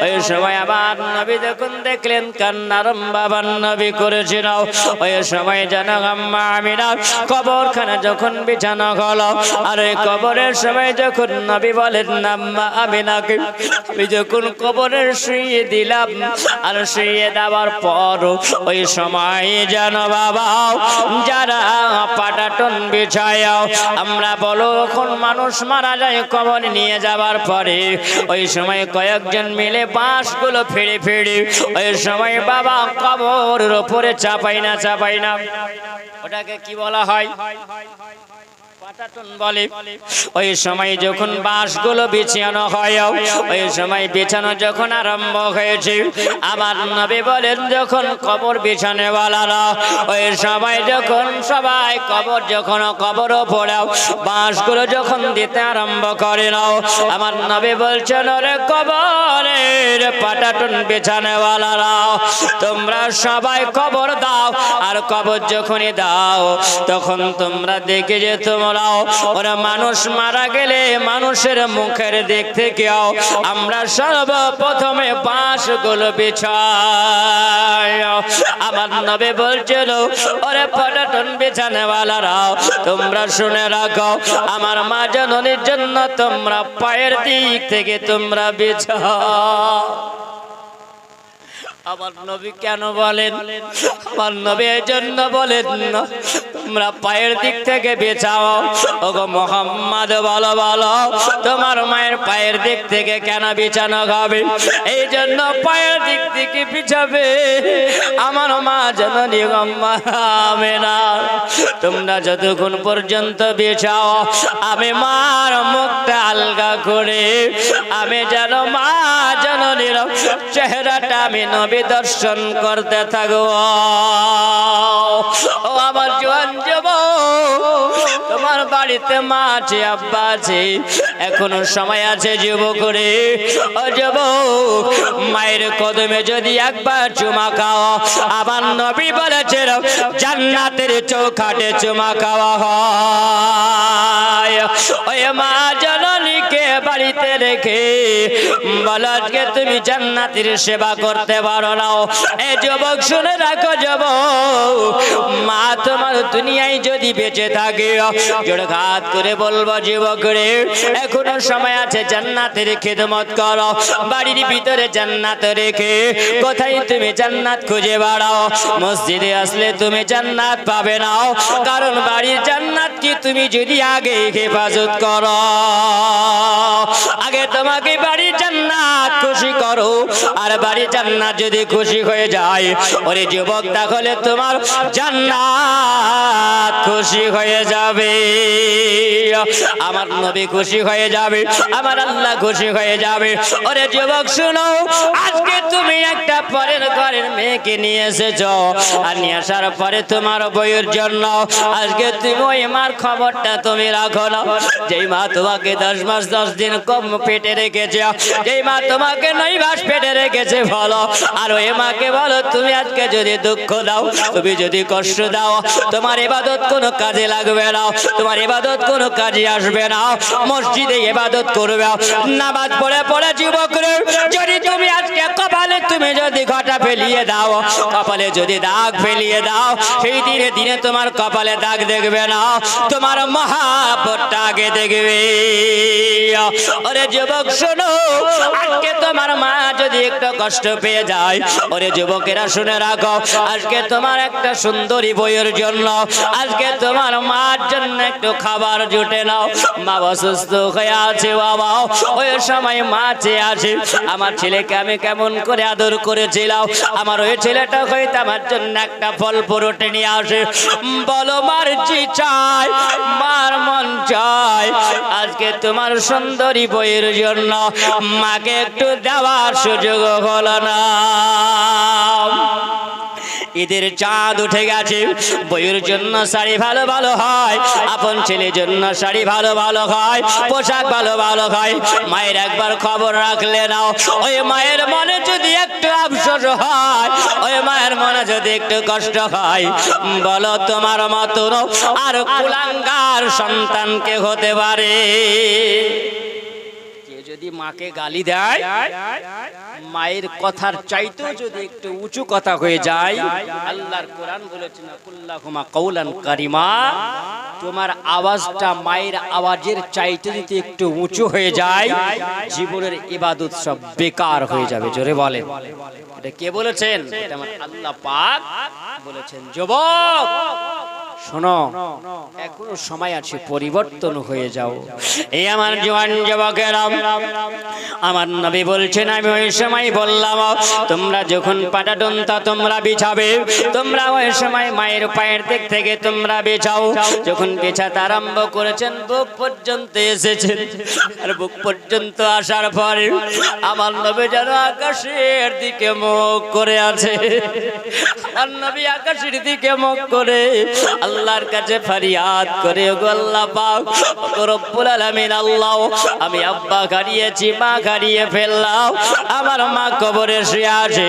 ওই সময় আবার নবী যখন দেখলেন কান্নার বাবার নবী করেছিল, ওই সময় জানাম আম্মা আমিনার কবরখানা যখন বিছানো হলো, আর এই কবরের সময় যখন নবী বলেন আম্মা আমিনাকে আমি যখন কবরে শুইয়ে দিলাম, আর শুইয়ে দেওয়ার পর ওই সময় জানো বাবা যারা পাটাটন বিছায়াও, আমরা বলো এখন মানুষ মারা যায় কবর নিয়ে যাবার পরে ওই সময় কয়েকজন মিলে বাঁশগুলো ফেড়ে ফেড়ে ওই সময় বাবা কবরের উপরে চাপাই না ওটাকে কি বলা হয়? পাটাটন বলে। ওই সময় যখন বাঁশগুলো বিছানো হয়, ওই সময় বিছানো যখন আরম্ভ হয়েছে, আবার নবী বলেন যখন কবর বিছানেওয়ালারা ওই সময় যখন সবাই কবর পড়াও বাঁশগুলো যখন দিতে আরম্ভ করে নাও, আমার নবী বলছেন ওরে কবরের পাটাটন বিছানেওয়ালারা তোমরা সবাই কবর দাও, আর কবর যখনই দাও তখন তোমরা দেখে যে তোমরা ওরা মানুষ মারা গেলে মানুষের মুখের দিক থেকে আমরা সর্বপ্রথমে বাঁশগুলো বিছাই। আমার নবী বলছিল ওরে পাটাটন বিছানেওয়ালারা তোমরা শুনে রাখো, আমার মা জননীর জন্য তোমরা পায়ের দিক থেকে তোমরা বিছাও। আমার নবী কেন বলেন? আমার নবী এই জন্য বলেন তোমরা পায়ের দিক থেকে বেচাও। ওগো মুহাম্মদ বলো বলো তোমার মায়ের পায়ের দিক থেকে কেন বিছানো হবে? এই জন্য পায়ের দিক থেকে বিছাবে আমার মা জননী আম্মা আমিনা। তোমরা যতক্ষণ পর্যন্ত বিছাও আমি মার মুখটা আলগা করে আমি যেন মা জননীর চেহারাটা আমি নবী দর্শন করতে থাকবো। ও আমার জোয়ান যুবক, তোমার বাড়িতে মা আছে আব্বা আছে, এখনো সময় আছে যুবক রে। ও যুবক, মায়ের কদমে যদি একবার চুমা খাও, আমার নবী বলেছেন জান্নাতের চৌখাটে চুমা খাওয়া হয়। ওই মা জননীকে বাড়িতে রেখে বলো আজকে তুমি জান্নাতের সেবা করতে পারো না। এ যুবক শুনে রাখো যুবক, মা তোমার দুনিয়ায় যদি বেঁচে থাকে জোড়ঘাত করে বলবো যুবক রে এখনো সময় আছে, জান্নাতের খিদমত করো। বাড়ির ভিতরে জান্নাত রেখে কোথায় তুমি জান্নাত খুঁজে বেড়াও, মসজিদে আসলে তুমি জান্নাত পাবে না, কারণ বাড়ির জান্নাত কি তুমি যদি আগে হেফাজত করো, আগে তোমাকে বাড়ির জান্নাত খুশি করো, আর বাড়ির জান্নাত যদি খুশি হয়ে যায় ওরে যুবক, তাহলে তোমার জান্নাত খুশি হয়ে যাবে, আমার নবী খুশি হয়ে যাবে, আমার আল্লাহ খুশি হয়ে যাবে। ওরে যুবক শুনো, আজকে তুমি একটা পরের ঘরের মেয়েকে নিয়ে এসেছো, আর নিয়ে আসার পরে তোমার বইয়ের জন্য আজকে তুমি ওই মার খবরটা তুমি রাখো না, যেই মা তোমাকে 10 মাস 10 দিন কম পেটে রেখেছে, যেই মা তোমাকে 9 মাস পেটে রেখেছে বলো, আর ওই মাকে বলো তুমি আজকে যদি দুঃখ দাও, তুমি যদি কষ্ট দাও, তোমার ইবাদত কোনো কাজে লাগবে না, তোমার ইবাদত কোনো কাজে আসবে না, মসজিদে ইবাদত করবে, নামাজ পড়ে পড়ে যুবক রে, যদি তুমি আজকে কপালে তুমি যদি ঘটা ফেলিয়ে দাও, কপালে যদি দাগ ফেলিয়ে দাও, সেই দিনে দিনে তোমার কপালে দাগ দেখবে না, তোমার মহাব্বতটা আগে দেখবে। ওরে যুবক শোনো, আজকে তোমার মা যদি একটু কষ্ট পেয়ে যায়, ওরে যুবকেরা শুনে রাখো, আজকে তোমার একটা সুন্দরী বইয়ের জন্য, আজকে তোমার মার জন্য একটু খাবার জুটে নাও, মা অসুস্থ হয়ে আছে বাবা, ওই সময় মা চেয়ে আছে আমার ছেলেকে আমি কেমন করে আদর করেছিলাম, আমার ওই ছেলেটা হয়তো আমার জন্য একটা ফল পুরোটে নিয়ে আসে, বলো মার জি চাই, মার মন চাই, আজকে তোমার সুন্দরী বইয়ের জন্য মাকে একটু দেওয়ার সুযোগ হলো না। ঈদের চাঁদ উঠে গেছে, বইয়ের জন্য শাড়ি ভালো ভালো হয়, আপন ছেলের জন্য শাড়ি ভালো ভালো হয়, পোশাক ভালো ভালো হয়, মায়ের একবার খবর রাখলে নাও, ওই মায়ের মনে যদি একটু আফসোস হয়, ওই মায়ের মনে যদি একটু কষ্ট হয়, বলো তোমার মতন আর কুলাঙ্গার সন্তানকে হতে পারে। যদি মাকে গালি দেয়, মায়ের কথার চাইতেও যদি একটু উঁচু কথা হয়ে যায়, আল্লাহর কোরআন বলেছেন কুল্লাহুমা কাওলান কারিমা, তোমার আওয়াজটা মায়ের আওয়াজের চাইতে যদি একটু উঁচু হয়ে যায়, জীবনের ইবাদত সব বেকার হয়ে যাবে। জোরে বলেন, এটা কে বলেছেন? এটা আমার আল্লাহ পাক বলেছেন। যুবক শোনো, এখনো সময় আছে, পরিবর্তন হয়ে যাও। এই আমার জওয়ান যুবকেরা, আমার নবী বলছেন, আমি ওই সময় বললাম তোমরা যখন পাটাডন্তা তোমরা বিছাবে, তোমরা ওই সময় মায়ের পায়ের দিক থেকে তোমরা বিছাও। যখন বিছাতে আরম্ভ করেছেন, বুক পর্যন্ত এসেছেন, আর বুক পর্যন্ত আসার পরে আমার নবী যেন আকাশের দিকে মুখ করে আছে, আমার নবী আকাশের দিকে মুখ করে আল্লাহর কাছে ফরিয়াদ করে, ওগো আল্লাহ পাক, ওগো রব্বুল আলামিন আল্লাহ, আমি আব্বা হারিয়েছি, মা হারিয়ে ফেললাম, আমার মা কবরে শুয়ে আছে,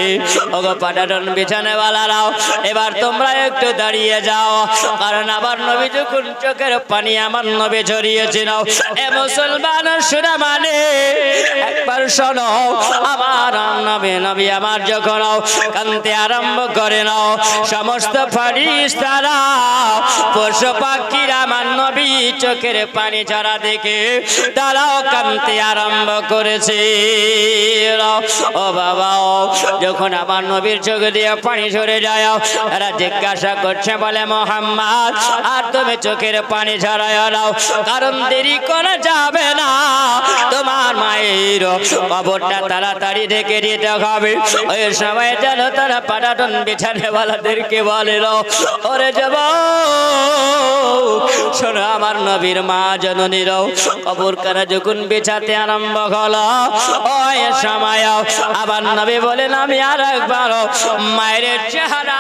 ওগো পাটাডন বিছানাওয়ালারাও এবার তোমরা একটু দাঁড়িয়ে যাও, কারণ আমার নবী যখন চোখের পানি আমার নবী ঝরিয়েছিল। এ মুসলমান শোনা মানে একবার শোনো, আমার নবী নবী আমার যখন কাঁদতে আরম্ভ করে নাও, সমস্ত ফেরেশতারা পশু পাখিরা আমার নবী চোখের পানি ঝরা দেখে তারাও কাঁদতে আরম্ভ করেছে। ও বাবা, যখন আমার নবীর চোখ দিয়ে পানি ঝরে যায়, তারা জিজ্ঞাসা করছে, বলে মুহাম্মদ, আর তুমি চোখের পানি ঝরায় নাও, কারণ দেরি করা যাবে না, তোমার মায়ের কবরটা তাড়াতাড়ি ঢেকে দিতে হবে। ওই সময় যেন তারা পাটাডন বিছানাওয়ালাদেরকে বলে, ওরে যাবো শোনো, আমার নবীর মা জননীরাও কবর কারা যখন বেচাতে আরম্ভ হলো, ওই সময় আবার নবী বলেন, আমি আর একবার মায়ের চেহারা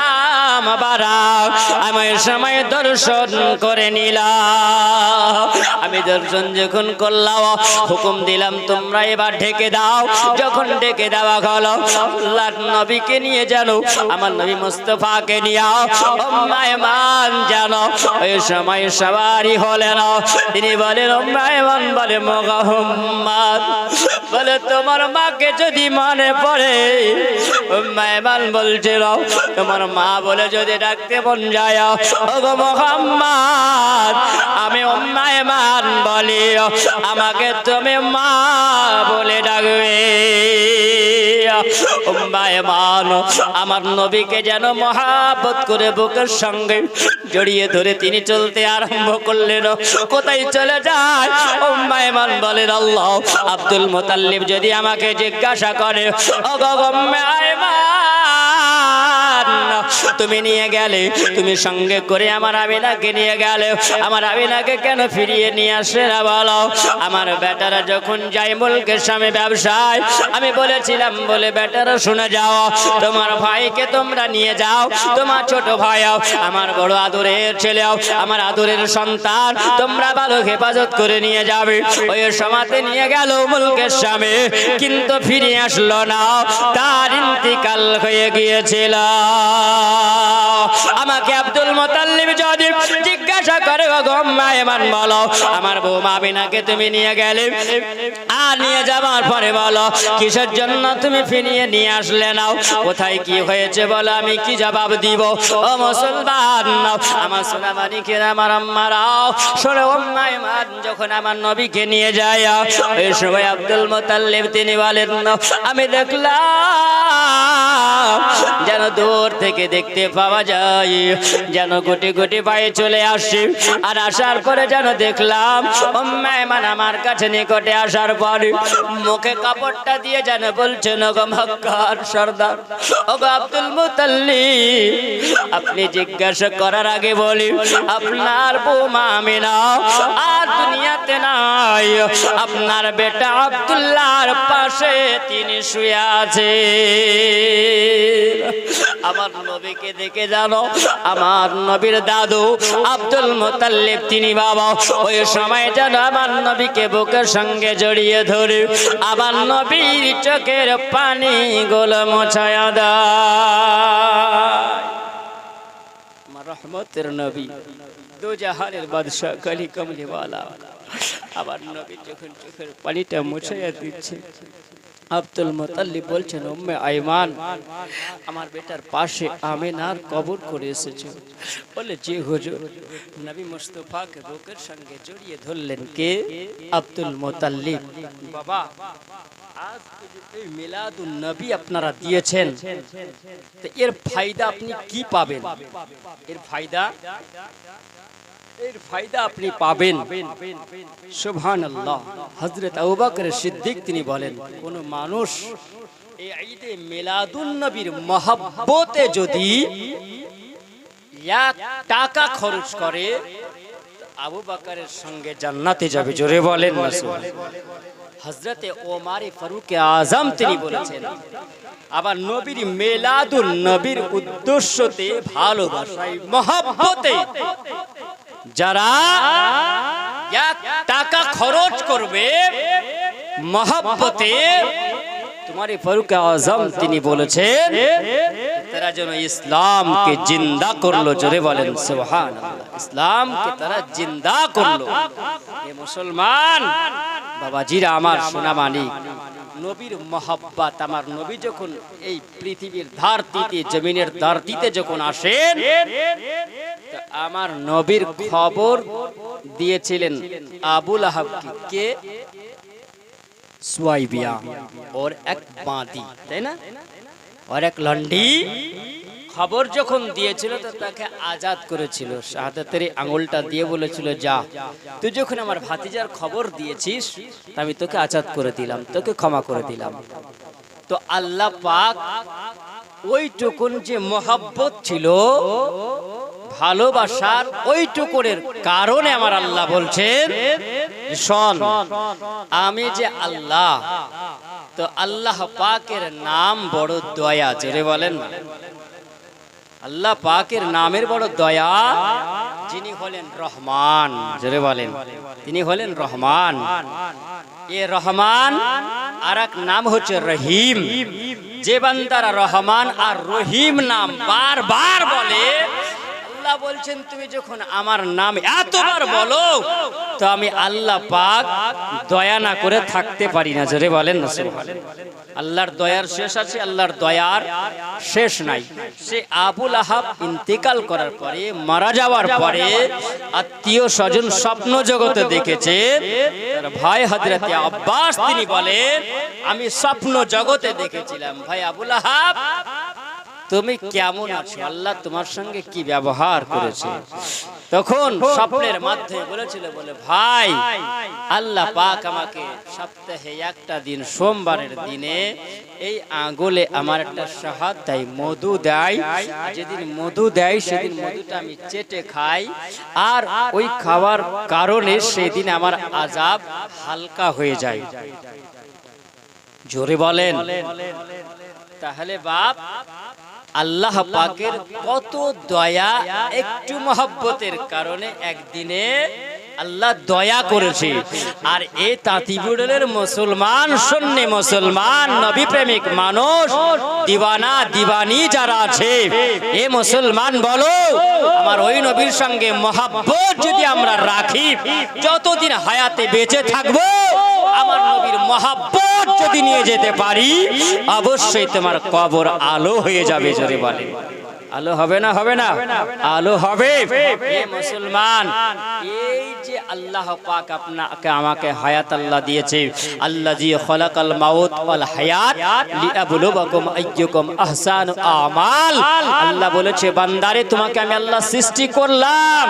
আমি ওই সময় দর্শন করে নিলাম। আমি দর্শন যখন করলাম, হুকুম দিলাম তোমরা এবার ঢেকে দাও। যখন ঢেকে দেওয়া হলো, আল্লাহর নবীকে নিয়ে জানো, আমার নবী মুস্তাফাকে নিয়ে উম্মায়মান জানো, ওই সময় সবারই হলেন। তিনি বলেন, উম্মায়মান বলে, মুহাম্মদ বলে, তোমার মাকে যদি মনে পড়ে, উম্মায়মান বলছিল, তোমার মা বলে যদি ডাকতে মন যায়, ওগো মুহাম্মদ আমি উম্মে আইমান বলি, আমাকে তুমি মা বলে ডাকবে। উম্মে আইমান আমার নবীকে যেন মহব্বত করে বুকের সঙ্গে জড়িয়ে ধরে তিনি চলতে আরম্ভ করলেন। কোথায় চলে যায়? উম্মে আইমান বলেন, আল্লাহ, আব্দুল মুতাল্লিব যদি আমাকে জিজ্ঞাসা করে, ওগো উম্মে আইমান তুমি নিয়ে গেলে, তুমি সঙ্গে করে আমার আমিনাকে নিয়ে গেলে, আমার আমিনাকে কেন ফিরিয়ে নিয়ে আসলে না বলো? আমার বেটারা যখন যাই মুলকের সামনে ব্যবসায়, আমি বলেছিলাম বলে বেটারা শুনে যাও, তোমার ভাইকে তোমরা নিয়ে যাও, তোমার ছোট ভাই আমার বড় আদরের ছেলে, আমার আদরের সন্তান, তোমরা ভালো হেফাজত করে নিয়ে যাবে। ওই সমাতে নিয়ে গেল মুলকের সামনে, কিন্তু ফিরে আসলো না, তার ইন্তিকাল হয়ে গিয়েছিল। আমাকে আব্দুল মুতাল্লিব যদি জিজ্ঞাসা করে, ওগো উম্মে আইমান বলো আমার বৌমা আমিনাকে তুমি নিয়ে গেলে, আর নিয়ে যাবার পরে বলো কিসের জন্য তুমি ফিরিয়ে নিয়ে আসলে নাও, কোথায় কি হয়েছে বলো, আমি কি জবাব দিব? ও মুসলমান, আমার সোনামানিকের আমার আম্মারাও শোনো, উম্মে আইমান যখন আমার নবীকে নিয়ে যায়, ওই সময় আব্দুল মুতাল্লিব তিনি বলেন, আমি দেখলাম যেন দূর থেকে দেখতে পাওয়া যায়, যেন গুটি গুটি পায়ে চলে আসে, আর আসার পরে যেন দেখলাম উম্মে আইমান আমার কাছে নিকটে আসার পরে মুখে কাপড়টা দিয়ে যেন বলছেন, ওগো মক্কার সর্দার, ওগো আব্দুল মুতাল্লিব, আপনি জিজ্ঞাসা করার আগে বলি আপনার বৌমা আমিনা আর দুনিয়াতে নাই, আপনার বেটা আব্দুল্লাহর পাশে তিনি শুয়ে আছে। আমার নবীকে দেখে জানো, আমার নবীর দাদু আব্দুল মুতাল্লিব তিনি বাবা ওই সময় যেন আমার নবীকে বুকের সঙ্গে জড়িয়ে ধরে আমার নবীর চোখের পানি গুলো মোছায়া দেয়। আমার রহমতের নবী, দু জাহানের বাদশা, কালি কমলিওয়ালা, আমার নবী যখন চোখের পানিটা মোছায়া দিচ্ছে, আব্দুল মুতাল্লিব বলছেন, উম্মে আইমান আমার বেটার পাশে আমিনার কবর করে এসেছে। বলে জি হুজুর। নবী মুস্তাফাকে বুকের সঙ্গে জড়িয়ে ধরলেন। কে? আব্দুল মুতাল্লিব। বাবা, আজ এই মিলাদুন নবী আপনারা দিয়েছেন, তো এর ফায়দা আপনি কি পাবেন? এর ফায়দা আপনি পাবেন সুবহানাল্লাহ। হযরত আবু বকর সিদ্দিক তিনি বলেন, কোন মানুষ এই ঈদে মিলাদুন নবীর মহব্বতে যদি 1 টাকা খরচ করে, আবু বকরের সঙ্গে জান্নাতে যাবে। জোরে বলেন না সুবহানাল্লাহ। হযরতে ওমর ফারুক আযম তিনি বলেছেন, আবার নবীর মিলাদুন নবীর উদ্দেশ্যতে, ভালোবাসায়, মহব্বতে যারা 1 টাকা খরচ করবে মহব্বতে, তোমার ফারুক আযম তিনি বলেছেন তারা যেন ইসলামকে জিন্দা করলো। জোরে বলেন সুবহানাল্লাহ। ইসলামকে তারা জিন্দা করলো। এ মুসলমান বাবাজিরা আমার সোনা মানিক, নবীর মহব্বত, আমার নবী যখন এই পৃথিবীর ধারতিতে, জমিনের ধারতিতে যখন আসেন, আমার নবীর খবর দিয়েছিলেন আবু লাহাব কে? সুয়াইবিয়া ওর এক বাঁদি, তাই না, ওর এক লন্ডি। খবর যখন দিয়েছিল তো তাকে আজাদ করেছিল, শাহাদাতের আঙ্গুলটা দিয়ে বলেছিল, যা তুই যখন আমার ভাতিজার খবর দিয়েছিস আমি তোকে আজাদ করে দিলাম, তোকে ক্ষমা করে দিলাম। তো আল্লাহ পাক ওইটুকুন যে মহব্বত ছিল, ভালোবাসার ওইটুকুনের কারণে আমার আল্লাহ বলছেন, শোন আমি যে আল্লাহ, তো আল্লাহ পাকের নাম বড় দয়া। জোরে বলেন না। আল্লাহ পাকের নামের বড় দয়া, যিনি হলেন রহমান। জোরে বলেন, তিনি হলেন রহমান। এ রহমান আর এক নাম হচ্ছে রহিম। যে বান্দারা রহমান আর রহিম নাম বারবার বলে, আল্লাহ বলছেন তুমি যখন আমার নাম এতবার বলো তো আমি আল্লাহ পাক দয়া না করে থাকতে পারি না। জোরে বলেন না সুবহানাল্লাহ। আল্লাহর দয়ার শেষ আছে, আল্লাহর দয়ার শেষ নাই। সে আবুল আহাব ইন্তেকাল করার পরে, মারা যাওয়ার পরে আত্মীয় স্বজন স্বপ্ন জগতে দেখেছে, তার ভাই হযরতে আব্বাস তিনি বলেন আমি স্বপ্ন জগতে দেখেছিলাম ভাই আবুল আহাব তুমি কেমন আছো, আল্লাহ তোমার সঙ্গে কি ব্যবহার করেছে। তখন স্বপ্নের মাধ্যমে বলেছিল, বলে ভাই আল্লাহ পাক আমাকে সপ্তাহে একটা দিন সোমবারের দিনে এই আঙ্গুলে আমার একটা শাহাদ দেয়, মধু দেয়। যেদিন মধু দেয় সেদিন মধুটা আমি চেটে খাই, আর ওই খাওয়ার কারণে সেদিন আমার আযাব হালকা হয়ে যায়। জোরে বলেন। তাহলে বাপ আল্লাহ পাকের কত দয়া, একটু মহব্বতের কারণে একদিনে আল্লাহ দয়া করেছে। আর এই তাঁতিপুরের মুসলমান, সুন্নি মুসলমান, নবী প্রেমিক মানুষ, দিওয়ানা দিওয়ানি যারা আছে, এ মুসলমান বলো আমার ওই নবীর সঙ্গে মহব্বত যদি আমরা রাখি, যতদিন হায়াতে বেঁচে থাকবো আমার নবীর মহব্বত যদি নিয়ে যেতে পারি, অবশ্যই তোমার কবর আলো হয়ে যাবে। জোরে বলে আলো হবে না? হবে না? আলো হবে। এ মুসলমান, এই যে আল্লাহ পাক আপনাকে আমাকে হায়াত আল্লাহ দিয়েছে, আল্লাযী খলাকাল মাউত ওয়াল হায়াত লিয়াবলুয়াকুম আইয়ুকুম আহসানু আমাল। আল্লাহ বলেছে বান্দারে তোমাকে আমি আল্লাহ সৃষ্টি করলাম,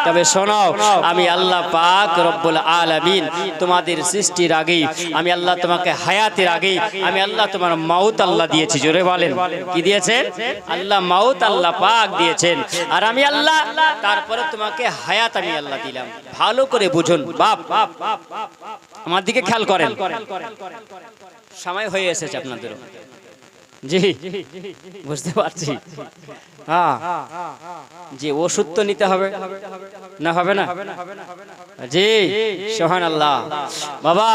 তবে শোনো আমি আল্লাহ পাক রব্বুল আলামিন তোমাদের সৃষ্টির আগে আমি আল্লাহ তোমাকে হায়াতের আগে আমি আল্লাহ তোমার মাউত আল্লাহ দিয়েছি। জোরে বলেন কি দিয়েছেন? আল্লাহ মাউত আল্লাহ পাক দিয়েছেন, আর আমি আল্লাহ তারপরে তোমাকে হায়াত আমি আল্লাহ দিলাম। ভালো করে বুঝুন বাপ, আমার দিকে খেয়াল করেন। সময় হয়ে এসেছে আপনাদের। জি বুঝতে পারছি। হ্যাঁ জি, ওষুধ তো নিতে হবে না? হবে না? জি সুবহানাল্লাহ। বাবা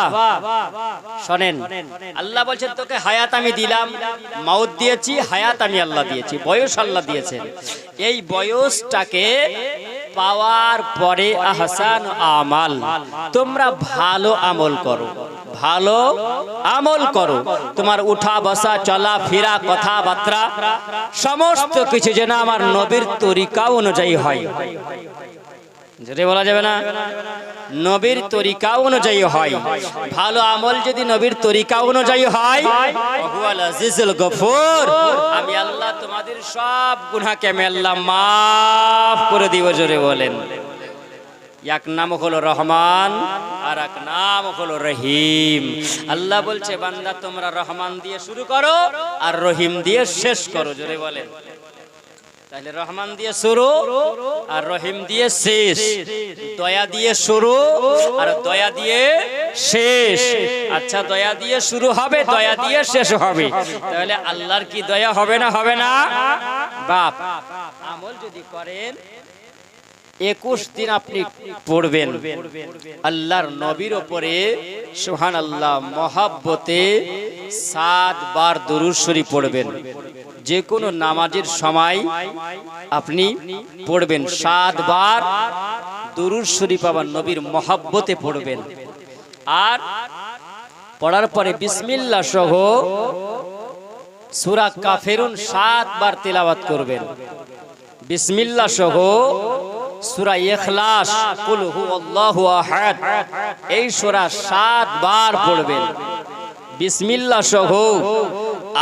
শোনেন, আল্লাহ বলছেন তোকে হায়াত আমি দিলাম, মাউত দিয়েছি, হায়াত আমি আল্লাহ দিয়েছি, বয়স আল্লাহ দিয়েছেন। এই বয়সটাকে পাওয়ার পরে আহসান আমাল, তোমরা ভালো আমল করো, ভালো আমল করো। তোমার উঠা বসা চলা ফেরা কথাবার্তা সমস্ত কিছু যেন আমার নবীর তরিকা অনুযায়ী হয়। যদি বলা যাবে না, নবীর তরিকা অনুযায়ী হয়। ভালো আমল যদি নবীর তরিকা অনুযায়ী হয়, ওহুয়াল আজিজুল গফুর, আমি আল্লাহ তোমাদের সব গুনাহকে আমি আল্লাহ মাফ করে দিব। জোরে বলেন। এক নাম হলো রহমান আর এক নাম হলো রহিম। আল্লাহ বলছে বান্দা তোমরা রহমান দিয়ে শুরু করো আর রহিম দিয়ে শেষ করো। জোরে বলেন। তাহলে রহমান দিয়ে শুরু আর রহিম দিয়ে শেষ, দয়া দিয়ে শুরু আর দয়া দিয়ে শেষ। আচ্ছা, দয়া দিয়ে শুরু হবে, দয়া দিয়ে শেষ হবে, তাহলে আল্লাহর কি দয়া হবে না? হবে না বাপ? আমল যদি করেন 21 দিন আপনি পড়বেন আল্লাহর নবীর উপরে সুবহানাল্লাহ মহব্বতে 7 বার দরুদ শরীফ পড়বেন। যে কোনো নামাজের সময় আপনি পড়বেন 7 বার দরুদ শরীফ, আবার নবীর মহব্বতে পড়বেন। আর পড়ার পরে বিসমিল্লাহ সহ সূরা কাফিরুন 7 বার তেলাওয়াত করবেন। বিসমিল্লাহ সহ সূরা ইখলাস, কুল হুয়াল্লাহু আহাদ, এই সূরা 7 বার পড়বেন। বিসমিল্লাহ সহ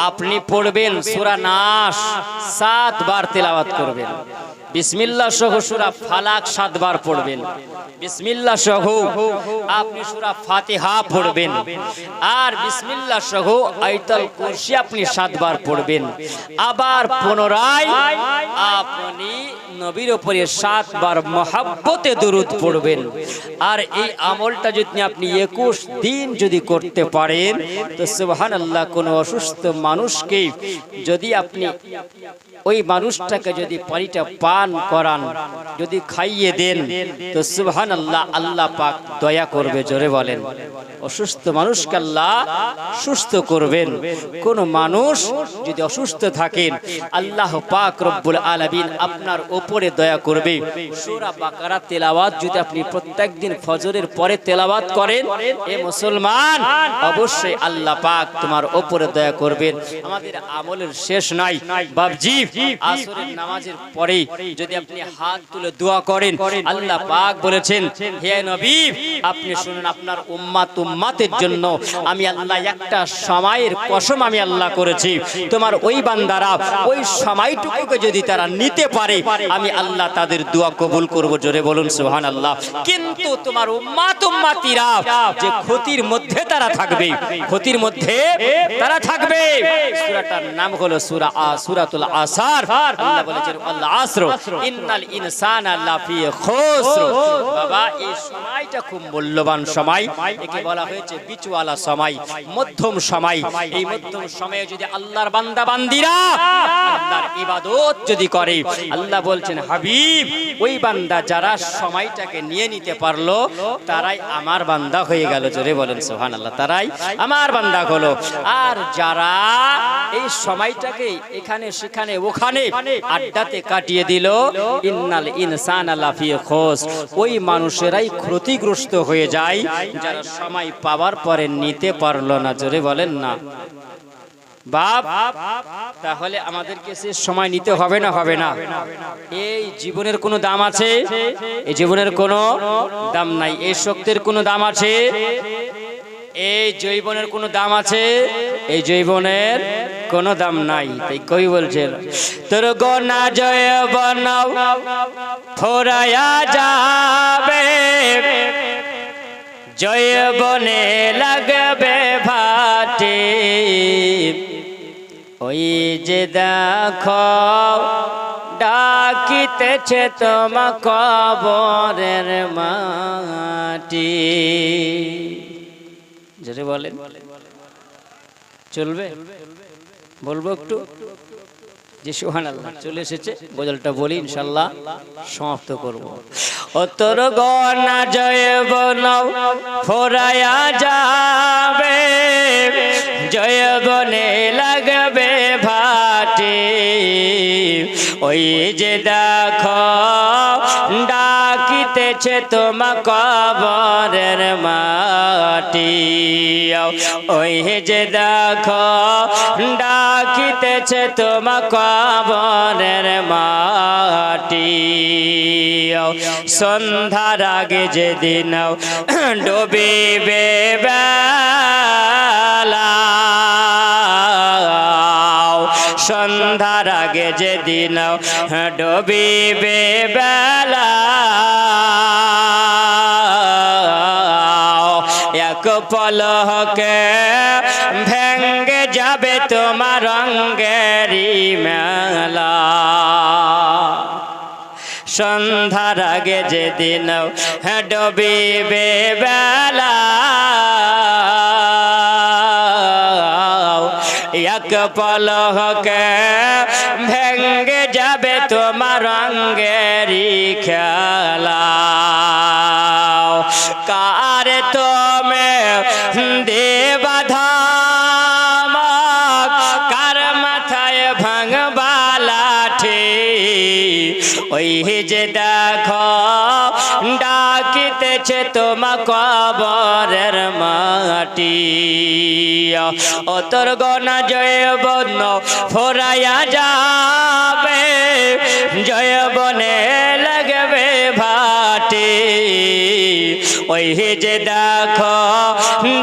আপনি পড়বেন সূরা নাস, 7 বার তেলাওয়াত করবেন। বিসমিল্লাহ সহ সূরা ফালাক 7 বার পড়বেন। বিসমিল্লাহ সহ আপনি সূরা ফাতিহা পড়বেন। আর বিসমিল্লাহ সহ আয়াতুল কুরসি আপনি 7 বার পড়বেন। আবার পুনরায় আপনি নবীর উপরে 7 বার মহব্বতে দরুদ পড়বেন। আর এই আমলটা যদি আপনি 21 দিন যদি করতে পারেন তো সুবহানাল্লাহ, কোন অসুস্থ মানুষকে যদি আপনি ওই মানুষটাকে যদি পানিটা পার পান করান, যদি খাইয়ে দেন তো সুবহানাল্লাহ আল্লাহ পাক দয়া করবে। জোরে বলেন। অসুস্থ মানুষকে আল্লাহ সুস্থ করবেন। কোন মানুষ যদি অসুস্থ থাকেন আল্লাহ পাক রব্বুল আলামিন আপনার উপরে দয়া করবে। সূরা বাকারা তেলাওয়াত যদি আপনি প্রত্যেকদিন ফজরের পরে তেলাওয়াত করেন এ মুসলমান, অবশ্যই আল্লাহ পাক তোমার উপরে দয়া করবেন। আমাদের আমলের শেষ নাই বাবজি। আসরের নামাজের পরে যদি আপনি হাত তুলে দোয়া করেন, আল্লাহ পাক বলেছেন হে নবী আপনি শুনুন, আপনার উম্মতের জন্য আমি আল্লাহ একটা সময়ের কসম আমি আল্লাহ করেছি, তোমার ওই বান্দারা ওই সময়টুকুকে যদি তারা নিতে পারে আমি আল্লাহ তাদের দোয়া কবুল করব। জোরে বলুন সুবহানাল্লাহ। কিন্তু তোমার উম্মতিরা যে ক্ষতির মধ্যে তারা থাকবে, ক্ষতির মধ্যে তারা থাকবে। সূরাটার নাম হলো সূরাতুল আসর। আল্লাহ বলেছেন আল আসর ইন্নাল ইনসানা লাফি খুসর। বাবা এই সময়টা খুব মূল্যবান সময়, একে বলা হয়েছে বিচওয়ালা সময়, মধ্যম সময়। এই মধ্যম সময়ে যদি আল্লাহর বান্দা বান্দিরা আল্লাহর ইবাদত যদি করে, আল্লাহ বলছেন হাবিব ওই বান্দা যারা সময়টাকে নিয়ে নিতে পারলো তারাই আমার বান্দা হয়ে গেল। জোরে বলেন সুবহানাল্লাহ। তারাই আমার বান্দা হলো। আর যারা এই সময়টাকে এখানে সেখানে ওখানে আড্ডাতে কাটিয়ে দিল, ইন্নাল ইনসানা লাফি খুসর, ওই মানুষেরাই ক্ষতিগ্রস্ত হয়ে যায় যারা সময় পাওয়ার পরে নিতে পারলো না। জোরে বলেন না বাপ। তাহলে আমাদেরকে সে সময় নিতে হবে না? হবে না? এই জীবনের কোনো দাম আছে? এই জীবনের কোনো দাম নাই। এই শক্তির কোনো দাম আছে? এই জৈবনের কোনো দাম আছে? এই জৈবনের কোনো দাম নাই। তাই কই বলছেন তোর গোনা জৈবন ফুরায়া যাবে, জৈবনে লাগবে ভাটি। ওই যে দেখো ডাকিতেছে তোমা কবরের মাটি। যদি বলেন চলবে? বলবো একটু যে সুবহানাল্লাহ চলে এসেছে, গজলটা বলি ইনশাআল্লাহ সমাপ্ত করব। ও তোর গনা জয়বন ফুরায়া যাবে, জয়বনে লাগবে ভাটি। ওই যে দেখো ডাকিতেছে তোমা কবরের মাটি। ওই যে দেখো ডাকিতেছে তোমা কবরের মাটি। সন্ধ্যার আগে যেদিন ডুবিবে বেলা, সন্ধ্যার আগে যেদিন ডুবিবে বেলা, এক পলকে ভেঙ্গে যাবে তোমার রঙ্গেরি মেলা। সন্ধ্যার আগে যেদিন ডুবিবে বেলা, এক পলকে ভেঙ্গে যাবে তোমার রঙ্গেরি খেলা। কার তুমি দেবা ধামক, কার মাথায় ভাঙবা লাঠি। ওই যে দেখো ডাকিতেছে তোমা কবরের মাটি। ও তোর গনা জয়বন ফুরায়া যাবে, জয়বনে লাগবে ভাটি। ওই যে দেখো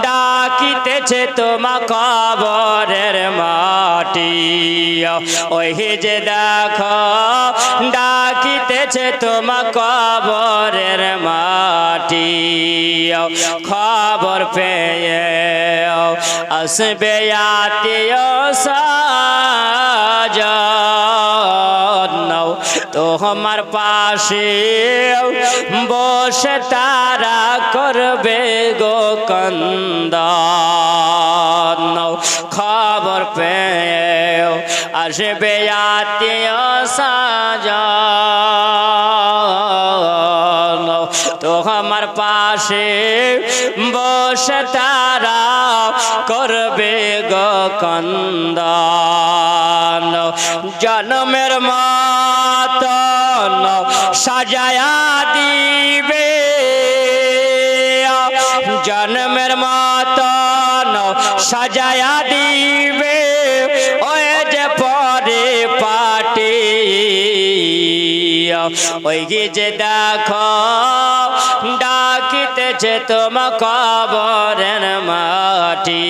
ডাকিতেছে তোমা কবরের মাটি। ওই যে দেখো ডাকিতেছে তোমা কবরের মাটি। খবর পেয়ে আসবে আত্মীয় স্বজন, তোমার পাশে বসে তারা করবে গো কান্দন। খবর পেয়ে আসবে আত্মীয় স্বজন তো আমার পাশে বসে তারা করবে গো কান্দান জন্মের মতন সাজায়া দিবে জন্মের মতন সাজায়া দিবে ওই যে পরে পাটি ওই যে দেখো ডাকিতেছে তোমা কবরের মাটি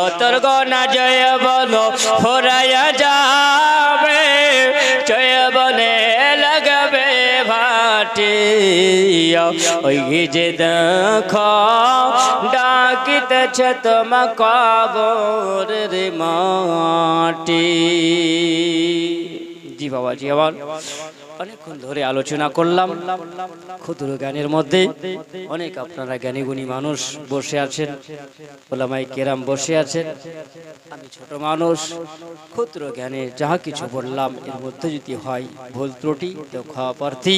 ও তোর গোনা জয় বলো ফুরাইয়া যাবে জয় বনে লাগবে ভাটি ওই যে দেখো ডাকিতেছে তোমা কবরের মাটি। জি বাবা জি আবার অনেকক্ষণ ধরে আলোচনা করলাম ক্ষুদ্র জ্ঞানের মধ্যে। অনেক আপনারা জ্ঞানী গুণী মানুষ বসে আছেন, ওলামায়ে কেরাম বসে আছেন। আমি ছোট মানুষ, ক্ষুদ্র জ্ঞানে যাহা কিছু বললাম এর মধ্যে যদি হয় ভুল ত্রুটি তো ক্ষমা প্রার্থী।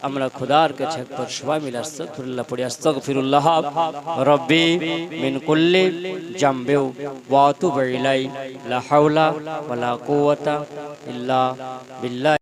আমরা খোদার কাছে একবার সবাই মিলে আস্তাগফিরুল্লাহ পড়ি। আস্তাগফিরুল্লাহ রব্বি মিন কুল্লি জামবি ওয়া আতুবু ইলাইহি লা হাওলা ওয়ালা কুওয়াতা ইল্লা বিল্লাহ।